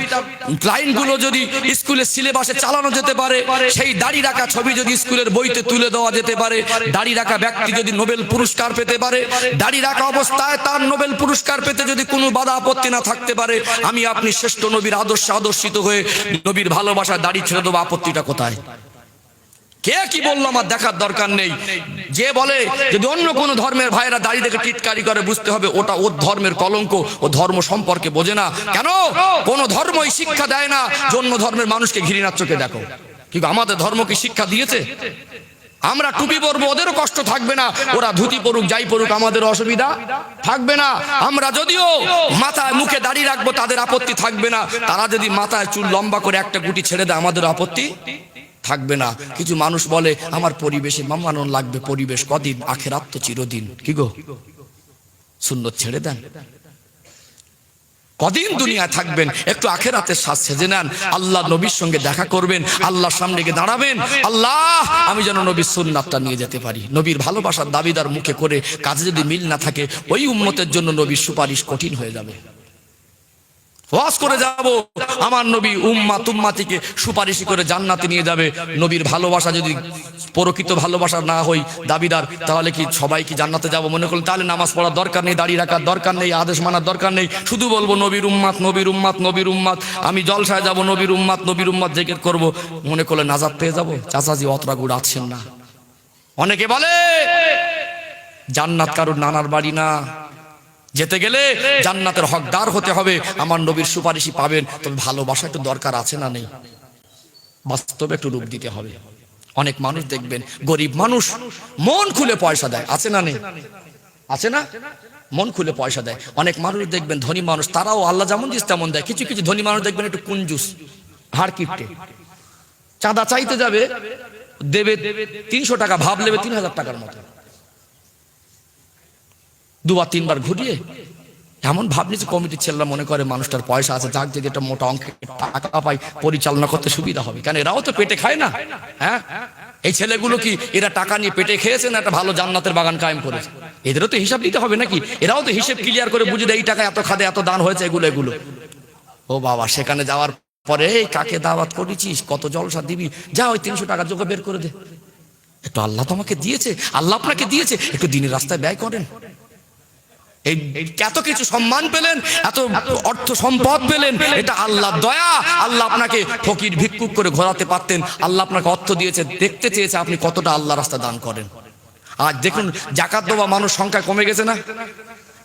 লাইনগুলো যদি স্কুলের সিলেবাসে চালানো যেতে পারে, সেই দাড়ি রাখা ছবি যদি স্কুলের বইতে তুলে দেওয়া যেতে পারে, দাড়ি রাখা ব্যক্তি যদি নোবেল পুরস্কার পেতে পারে, দাড়ি রাখা অবস্থায় তার নোবেল পুরস্কার পেতে যদি কোনো বাধা আপত্তি না থাকতে পারে, আমি আপনি শ্রেষ্ঠ নবীর আদর্শে আদর্শিত হয়ে নবীর ভালোবাসা দাড়ি ছেড়ে দেবো, আপত্তিটা কোথায়? কে কি বললো আমার দেখার দরকার নেই। যে বলে যদি অন্য কোন ধর্মের ভাইরা দাড়ি দেখে টিটকারি করে, বুঝতে হবে ওটা ওর ধর্মের কলঙ্ক, ও ধর্ম সম্পর্কে বোঝে না। কেন? কোন ধর্মই শিক্ষা দেয় না যে অন্য ধর্মের মানুষকে ঘৃণার চোখে দেখো, কিন্তু আমাদের ধর্ম কি শিক্ষা দিয়েছে? আমরা টুপি পরবো, ওদেরও কষ্ট থাকবে না, ওরা ধুতি পরুক যাই পরুক, আমাদের অসুবিধা থাকবে না। আমরা যদিও মাথায় মুখে দাড়ি রাখবো, তাদের আপত্তি থাকবে না। তারা যদি মাথায় চুল লম্বা করে একটা গুটি ছেড়ে দেয়, আমাদের আপত্তি থাকবে না। কিছু মানুষ বলে আমার পরিবেশে মানানো লাগবে, পরিবেশ কদিন, আখেরাত তো চিরদিন। কি গো, সুন্নত ছেড়ে দেন, কদিন দুনিয়া থাকবেন, একটু আখেরাতের সাজ সেজে নেন, আল্লাহ নবীর সঙ্গে দেখা করবেন, আল্লাহর সামনে গিয়ে দাঁড়াবেন, আল্লাহ আমি যেন নবীর সুন্নাতটা নিয়ে যেতে পারি। নবীর ভালোবাসার দাবিদার মুখে করে কাজে যদি মিল না থাকে, ওই উম্মতের জন্য নবীর সুপারিশ কঠিন হয়ে যাবে। ওয়াজ করে যাব, আমার নবী উম্মাত উম্মাতিকে সুপারিশ করে জান্নাতে নিয়ে যাবে। নবীর ভালোবাসা যদি প্রকৃত ভালোবাসা না হই দাবিদার, তাহলে কি সবাই কি জান্নাতে যাব মনে করলেন? তাহলে নামাজ পড়ার দরকার নেই, দাড়ি রাখার দরকার নেই, আদেশ মানার দরকার নেই, শুধু বলবো নবীর উম্মাত, নবীর উম্মাত, নবীর উম্মাত। আমি জলসায় যাব, নবীর উম্মাত, নবীর উম্মাত জিকির করব, মনে করলে নাজাত পেয়ে যাব। চাচাজি অতটা গুড় আছেন না। অনেকে বলে জান্নাত কারোর নানার বাড়ি না, যেতে গেলে জান্নাতের হকদার হতে হবে, আমার নবীর সুপারিশই পাবেন। তবে ভালোবাসা একটু দরকার আছে না নেই? বাস্তবে একটু রূপ দিতে হবে। অনেক মানুষ দেখবেন গরিব মানুষ মন খুলে পয়সা দেয়, আছে না নেই? আছে না? মন খুলে পয়সা দেয়। অনেক মানুষ দেখবেন ধনী মানুষ, তারাও আল্লাহ যেমন দিস তেমন দেয়। কিছু কিছু ধনী মানুষ দেখবেন একটু কুঞ্জুস, হাড় কিপটে, চাঁদা চাইতে যাবে, দেবে 300 টাকা, ভাব নেবে 3000 টাকার মতো, দুবার তিনবার ঘুরিয়ে এমন ভাব নিচ্ছে কমিটির ছেলেরা মনে করে মানুষটার পয়সা আছে, যাক যদি একটা মোটা অঙ্কের টাকা পাই পরিচালনা করতে সুবিধা হবে। কেন এরাও তো পেটে খায় না? হ্যাঁ, এই ছেলেগুলো কি এরা টাকা নিয়ে পেটে খেয়েছে না একটা ভালো জান্নাতের বাগান কায়েম করেছে? এদেরও তো হিসাব দিতে হবে নাকি? এরাও তো হিসেব ক্লিয়ার করে বুঝে দেয় এই টাকা এত খাদে এত দান হয়েছে, এগুলো এগুলো। ও বাবা, সেখানে যাওয়ার পরে এই কাকে দাওয়াত করেছিস, কত জলসা দিবি, যা ওই 300 টাকা যোগে বের করে দে। একটু আল্লাহ তোমাকে দিয়েছে, আল্লাহ আপনাকে দিয়েছে, একটু দিনের রাস্তায় ব্যয় করেন। এই এত কিছু সম্মান পেলেন, এত অর্থ সম্পদ পেলেন, এটা আল্লাহর দয়া। আল্লাহ আপনাকে ফকির ভিক্ষুক করে ঘোরাতে পারতেন। আল্লাহ আপনাকে অর্থ দিয়েছে, দেখতে চেয়েছে আপনি কতটা আল্লাহ রাস্তা দান করেন। আজ দেখুন জাকাত দেওয়া মানুষ সংখ্যা কমে গেছে না?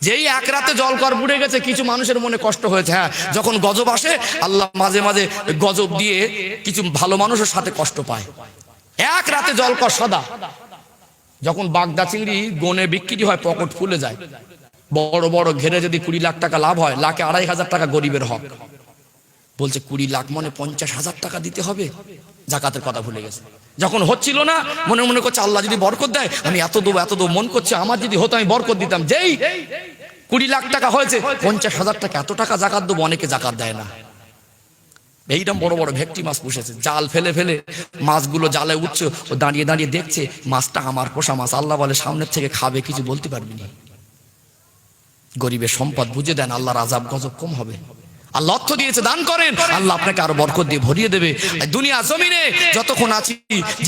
যেই এক রাতে জল কর বুড়ে গেছে, কিছু মানুষের মনে কষ্ট হয়েছে। হ্যাঁ, যখন গজব আসে আল্লাহ মাঝে মাঝে গজব দিয়ে কিছু ভালো মানুষের সাথে কষ্ট পায়। এক রাতে জল কর সদা, যখন বাগদা চিংড়ি গনে বিক্রি হয় পকেট ফুলে যায়, বড় বড় ঘেরে যদি 20 লাখ টাকা লাভ হয়, লাখে 2,500 টাকা গরিবের হক। বলছে 20 লাখ মানে 50,000 টাকা দিতে হবে, জাকাতের কথা ভুলে গেছে। যখন হচ্ছিল না মনে মনে করছে আল্লাহ যদি বরকত দেয় আমি এত দেবো মন করছে, আমার যদি হতো আমি বরকত দিতাম। যেই 20 লাখ টাকা হয়েছে 50,000 টাকা, এত টাকা জাকাত দেবো, অনেকে জাকাত দেয় না। এইরকম বড় বড় ভেটকি মাছ পুষেছে, জাল ফেলে ফেলে মাছগুলো জালে উঠছে, ও দাঁড়িয়ে দাঁড়িয়ে দেখছে মাছটা আমার পোষা মাছ। আল্লাহ বলে সামনের থেকে খাবে, কিছু বলতে পারবি না। গরিবের সম্পদ বুঝে দেন, আল্লাহর আযাব গজব কম হবে। আল্লাহ অর্থ দিয়েছে, দান করেন, আল্লাহ আপনাকে আরো বরকত দিয়ে ভরিয়ে দেবে। দুনিয়া জমিনে যতক্ষণ আছি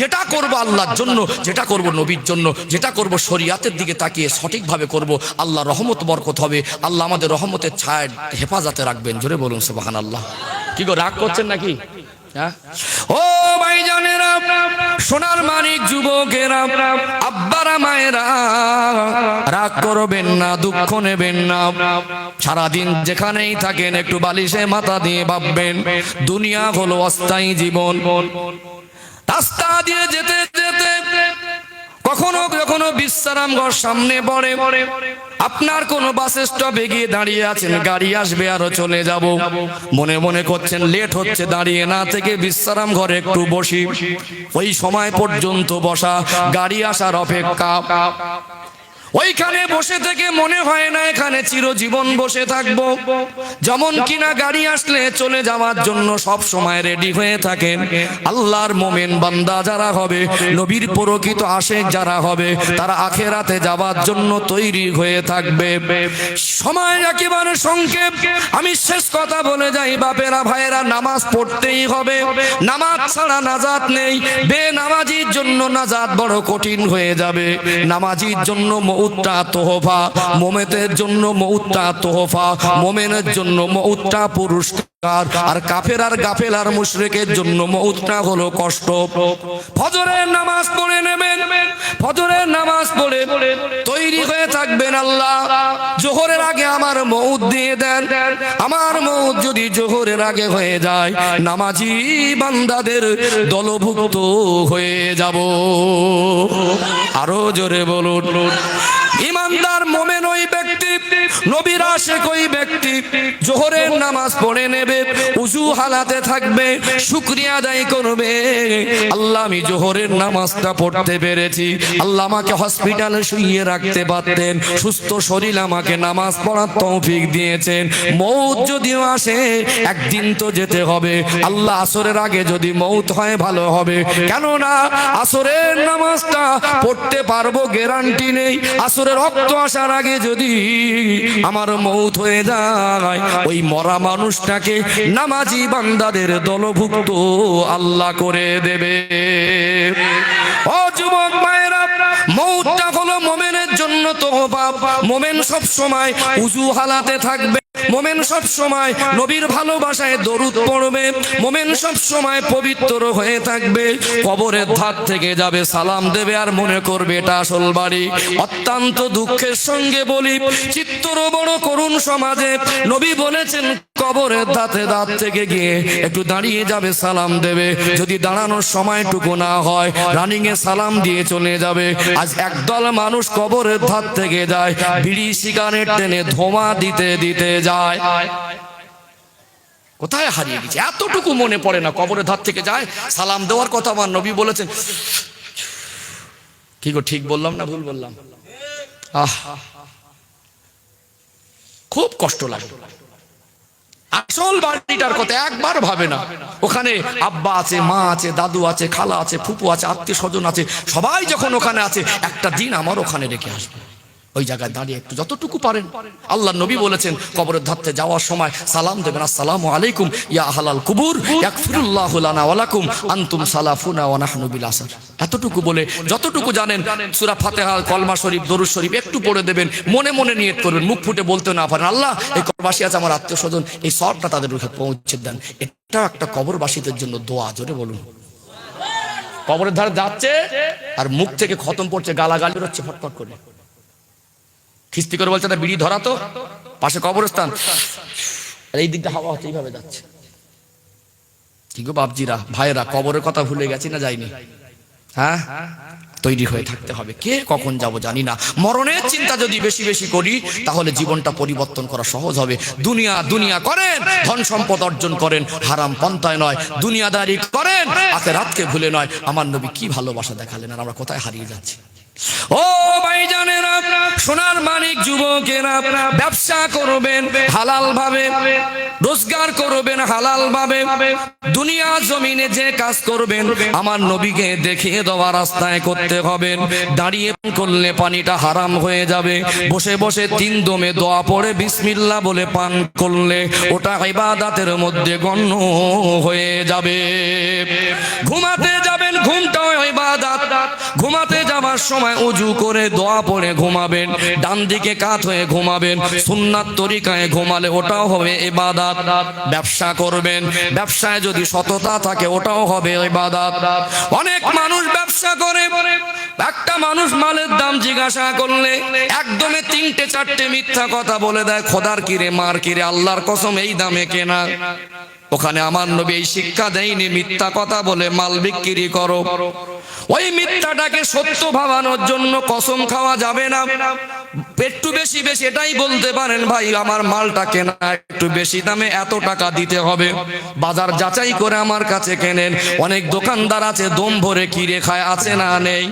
যেটা করব আল্লাহর জন্য, যেটা করব নবীর জন্য, যেটা করব শরীয়তের দিকে তাকিয়ে সঠিকভাবে করব, আল্লাহ রহমত বরকত হবে। আল্লাহ আমাদের রহমতের ছায়া হেফাজতে রাখবেন। জোরে বলুন সুবহানাল্লাহ। কি গো রাগ করছেন নাকি? ও ভাইজানেরা, সোনার মানিক যুবকেরা, আব্বারা মায়েরা, রাগ করবেন না, দুঃখ নেবেন না। সারাদিন যেখানেই থাকেন একটু বালিশে মাথা দিয়ে ভাববেন দুনিয়া হলো অস্থায়ী জীবন। রাস্তা দিয়ে যেতে যেতে কখনো কখনো বিশ্রাম ঘর সামনে পড়ে, আপনার কোন বাস স্টপে গিয়ে দাঁড়িয়ে আছেন, গাড়ি আসবে আরো চলে যাব, মনে মনে করছেন লেট হচ্ছে, দাঁড়িয়ে না থেকে বিশ্রাম ঘরে একটু বসি। ওই সময় পর্যন্ত বসা, গাড়ি আসার অপেক্ষা। ওইখানে বসে থেকে মনে হয় না এখানে চিরজীবন বসে থাকবো। যেমন কিনা গাড়ি আসলে চলে যাওয়ার জন্য সব সময় রেডি হয়ে থাকেন আল্লাহর মোমেন বান্দা যারা হবে, নবীর প্রকৃত আশেক যারা হবে, তারা আখিরাতে যাওয়ার জন্য তৈরি হয়ে থাকবে। সময় একেবারে সংক্ষেপ, আমি শেষ কথা বলে যাই। বাপেরা ভাইয়েরা, নামাজ পড়তেই হবে, নামাজ ছাড়া নাজাত নেই। বেনামাজির জন্য নাজাত বড় কঠিন হয়ে যাবে। নামাজির জন্য মউতটা তোহফা, মোমেতের জন্য মউতটা তোহফা, মোমেনের জন্য মউতটা পুরস্কার, আর কাফের আর গাফেল আর মুশরিকের জন্য মউতটা হলো কষ্ট। ফজরের নামাজ পড়ে নেবেন, ফজরের নামাজ পড়ে তৈরি হয়ে থাকবেন। আল্লাহ জোহরের আগে আমার মউত দিয়ে দেন। আমার মউত যদি জোহরের আগে হয়ে যায়, নামাজি বান্দাদের দলভুক্ত হয়ে যাব। আরো জোরে বলুন। ইমানদার মোমেন ওই ব্যক্তি, নবীর আশিক ওই ব্যক্তি, জোহরের নামাজ পড়ে নেবে, উযু হালাতে থাকবে, শুকরিয়া আদায় করবে। আল্লাহ আমি জোহরের নামাজটা পড়তে পেরেছি, আল্লাহ আমাকে হসপিটালে শুইয়ে রাখতে পারতেন, সুস্থ শরীর আমাকে নামাজ পড়ার তৌফিক দিয়েছেন। মউত যদিও আসে একদিন তো যেতে হবে। আল্লাহ আসরের আগে যদি মউত হয় ভালো হবে, কেননা আসরের নামাজটা পড়তে পারবো গ্যারান্টি নেই। আসরের রক্ত আসার আগে যদি আমার মউত হয়ে যায়, ওই মরা মানুষটাকে নামাজি বান্দাদের দলভুক্ত আল্লাহ করে দেবে। ও যুবক ভাইরা, মউতটা হলো মোমেনের জন্য তোহফা। মোমেন সব সময় উযু হালাতে থাকবে, মোমেন সব সময় নবীর ভালোবাসায় দরুদ পড়বে, মোমেন সব সময় পবিত্র হয়ে থাকবে। কবরের ধার থেকে যাবে, সালাম দেবে, আর মনে করবে এটা আসল বাড়ি। অত্যন্ত দুঃখের সঙ্গে বলি, চিত্র বড় করুণ সমাজে নবী বলেছেন কবরের ধার থেকে গিয়ে একটু দাঁড়িয়ে যাবে, সালাম দেবে। যদি দাঁড়ানোর সময়টুকু না হয়, রানিং এ সালাম দিয়ে চলে যাবে। আজ একদল মানুষ কবরের ধার থেকে যায়, বিড়ি সিগারেট টেনে ধোঁয়া দিতে দিতে যায়। কোথায় হারিয়ে গেছে? এতটুকু মনে পড়ে না, কবরের ধার থেকে যায়, সালাম দেওয়ার কথা আমার নবী বলেছেন। কি গো, ঠিক বললাম না ভুল বললাম? খুব কষ্ট লাগে। আসল বাড়িটার কথা একবার ভাবে না। ওখানে আব্বা আছে, মা আছে, দাদু আছে, খালা আছে, ফুপু আছে, আত্মীয় স্বজন আছে, সবাই যখন ওখানে আছে, একটা দিন আমার ওখানে রেখে আসবে। ওই জায়গায় দাঁড়িয়ে একটু যতটুকু পারেন, আল্লাহ নবী বলেছেন কবরের ধারতে যাওয়ার সময় সালাম দেবেন, আসসালামু আলাইকুম ইয়া আহলাল কুবুর ইয়াগফিরুল্লাহু লানা ওয়া লাকুম আনতুম সালাফুনা ওয়া নাহনু বিল আসর। এতটুকু বলে যতটুকু জানেন, সূরা ফাতিহা, কলমা শরীফ, দরুদ শরীফ একটু পড়ে দেবেন, মনে মনে নিয়ত করবেন, মুখ ফুটে বলতে না পারেন, আল্লাহ এই কবরবাসী আছে আমার আত্মীয় স্বজন, এই সবটা তাদের মুখে পৌঁছে দেন। এটা একটা কবরবাসীদের জন্য দোয়া। জোরে বলুন। কবরের ধারে যাচ্ছে আর মুখ থেকে খতম পড়ছে, গালাগালি হচ্ছে ফটফট করে, খিস্তি করে বলছে না বিড়ি ধরা তো, পাশে কবরস্থান, আর এই দিকটা হাওয়া হচ্ছে, এইভাবে যাচ্ছে। কি গো বাপজিরা, ভাইয়েরা, কবরের কথা ভুলে গেছি না যাইনি? হ্যাঁ, তৈরি হয়ে থাকতে হবে। কে কখন যাব জানি না। মরণের চিন্তা যদি বেশি বেশি করি তাহলে জীবনটা পরিবর্তন করা সহজ হবে। দুনিয়া দুনিয়া করেন, ধন সম্পদ অর্জন করেন, হারাম পন্থায় নয়। দুনিয়াদারি করেন, আখিরাতকে ভুলে নয়। আমার নবী কি ভালোবাসা দেখালেন, আর আমরা কোথায় হারিয়ে যাচ্ছি। ও ভাইজানেরা, সোনার মানিক যুবকেরা, ব্যবসা করবেন হালাল ভাবে, রোজগার করবেন হালাল ভাবে। দুনিয়া জমিনে যে কাজ করবেন আমার নবীকে দেখিয়ে দেওয়া রাস্তায় করতে হবে। দাঁড়িয়ে করলে পানিটা হারাম হয়ে যাবে, বসে বসে 3 দমে দোয়া পড়ে বিসমিল্লাহ বলে পান করলে ওটা ইবাদতের মধ্যে গণ্য হয়ে যাবে। ঘুমাতে যাবেন, ঘুমটাও ইবাদত। ঘুমাতে যাওয়ার সময় ওযু করে দোয়া পড়ে ঘুমাবেন, ডান দিকে কাত হয়ে ঘুমাবেন, সুন্নাত তরিকায় ঘুমালে ওটাও হবে ইবাদত। ব্যবসা করবেন, ব্যবসায় যদি সততা থাকে ওটাও হবে ইবাদত। অনেক মানুষ ব্যবসা করে, একটা মানুষ মালের দাম জিজ্ঞাসা করলে একদমে 3টে 4টে মিথ্যা কথা বলে দেয়। খোদার কিরে, মার কিরে, আল্লাহর কসম এই দামে কেনা। ওখানে আমার নবী এই শিক্ষা দেয়নি মিথ্যা কথা বলে মাল বিক্রি করো। ওই মিথ্যাটাকে সত্য ভাবানোর জন্য কসম খাওয়া যাবে না। একটু বেশি বেশি এটাই বলতে পারেন, ভাই আমার মালটা কেনা একটু বেশি দামে, এত টাকা দিতে হবে। বাজার যাচাই করে আমার কাছে কেনেন। অনেক দোকানদার আছে দম ভরে কিনে খায়, আছে না নেই?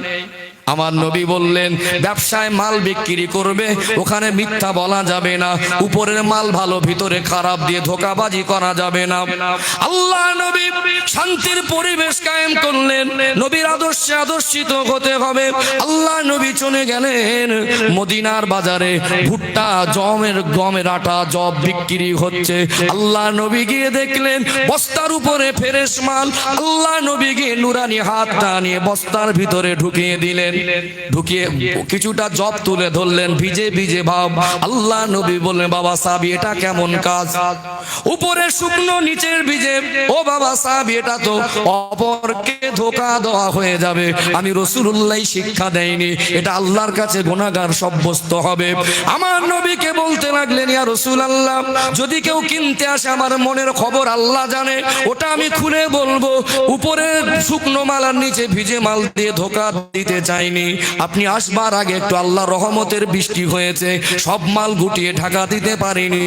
আমার নবী বললেন ব্যবসায় মাল বিক্রি করবে, ওখানে মিথ্যা বলা যাবে না। উপরের মাল ভালো, ভিতরে খারাপ দিয়ে ধোঁকাবাজি করা যাবে না। আল্লাহ নবী শান্তির পরিবেশ কায়েম করলেন। নবীর আদর্শে আদর্শিত হতে হবে। আল্লাহ নবী চলে গেলেন মদিনার বাজারে। ভুট্টা, গমের আটা, জব বিক্রি হচ্ছে। আল্লাহ নবী গিয়ে দেখলেন বস্তার উপরে ফেরেশ মাল। আল্লাহ নবী গিয়ে নুরানি হাতটা নিয়ে বস্তার ভিতরে ঢুকিয়ে দিলেন। ঢুকিয়ে কিছুটা জব তুলে ধরলেন, ভিজে ভিজে ভাব। আল্লাহ নবী বললেন বাবা সাহাবী এটা কেমন কাজ? উপরে শুকনো নিচের ভিজে। ও বাবা সাহাবী এটা তো অপরকে ধোঁকা দেওয়া হয়ে যাবে। আমি রাসূলুল্লাহ শিক্ষা দেইনি, এটা আল্লাহর কাছে গুনাহগার সাব্যস্ত হবে। আমার নবীকে বলতে লাগলেন ইয়া রাসূলুল্লাহ, যদি কেউ কিনতে আসে আমার মনের খবর আল্লাহ জানে, ওটা আমি খুলে বলবো। উপরে শুকনো মাল আর নিচে ভিজে মাল দিয়ে ধোঁকা দিতে চাইনি। আপনি আসবার আগে একটু আল্লাহ রহমতের বৃষ্টি হয়েছে, সব মাল গুটিয়ে ঢাকা দিতে পারিনি।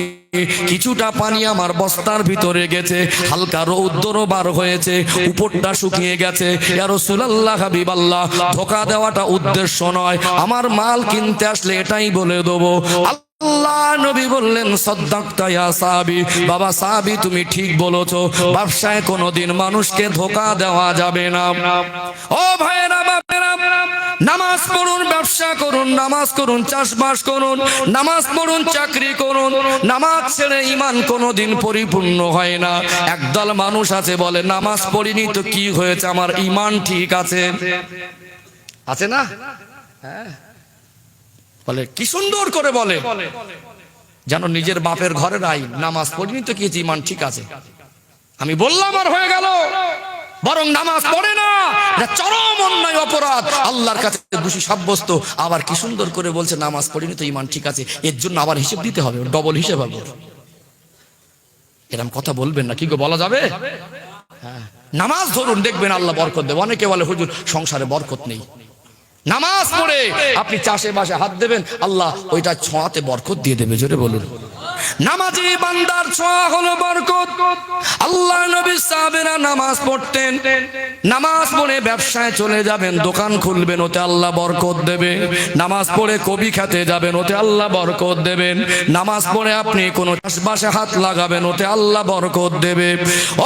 কিছুটা পানি আমার বস্তার ভিতরে গেছে, হালকা রৌদ্রও বার হয়েছে, উপরটা শুকিয়ে গেছে। ইয়া রাসূলুল্লাহ, হাবিবাল্লাহ, ধোঁকা দেওয়াটা উদ্দেশ্য নয়, আমার মাল কিনতে আসলে এটাই বলে দেবো। আল্লাহ নবী বললেন সাদাক্তা ইয়া সাহাবী, বাবা সাহাবী তুমি ঠিক বলেছো, ব্যবসায় কোনোদিন মানুষকে ধোঁকা দেওয়া যাবে না। ও ভাইরা বাপেরা, নামাজ পড়ুন, ব্যবসা করুন, নামাজ করুন, চাষবাস করুন, নামাজ পড়ুন, চাকরি করুন। নামাজ ছেড়ে ঈমান কোনোদিন পরিপূর্ণ হয় না। একদল মানুষ আছে বলে নামাজ পড়িনি তো কি হয়েছে, আমার ঈমান ঠিক আছে। আছে না? হ্যাঁ, বলে কি সুন্দর করে বলে, যেন নিজের বাপের ঘরে নাই। নামাজ পড়িনি তো কি, ঈমান ঠিক আছে। আমি বললাম আর হয়ে গেল, বরং নামাজ পড়ে না, এটা চরম অন্যায়, অপরাধ, আল্লাহর কাছে দোষী সাব্যস্ত। আবার কি সুন্দর করে বলছে নামাজ পড়িনি তো ঈমান ঠিক আছে, এর জন্য আবার হিসেব দিতে হবে, ডবল হিসেব হবে। এরকম কথা বলবেন না, কি গো, বলা যাবে? হ্যাঁ, নামাজ ধরুন, দেখবেন আল্লাহ বরকত দেবে। অনেকে বলে হুজুর সংসারে বরকত নেই। নামাজ পড়ে আপনি চাষে বাসে হাত দেবেন, আল্লাহ ওইটা ছোঁয়াতে বরকত দিয়ে দেবে। জোরে বলুন, নামাজি বান্দার ছোঁয়া হলো বরকত। আল্লাহ নবী সাহাবেরা নামাজ পড়তেন। নামাজ পড়ে ব্যবসায় চলে যাবেন, দোকান খুলবেন, ওতে আল্লাহ বরকত দেবে। নামাজ পড়ে কবি খেতে যাবেন, ওতে আল্লাহ বরকত দেবেন। নামাজ পড়ে আপনি কোনো চাষবাসে হাত লাগাবেন, ওতে আল্লাহ বরকত দেবে।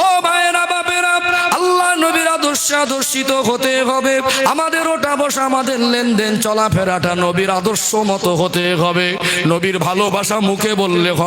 ও ভাইরা বাপেরা, আল্লাহ নবীর আদর্শে আদর্শিত হতে হবে। আমাদের ওটা বসা, আমাদের লেনদেন চলাফেরাটা নবীর আদর্শ মতো হতে হবে। নবীর ভালোবাসা মুখে বললে হবে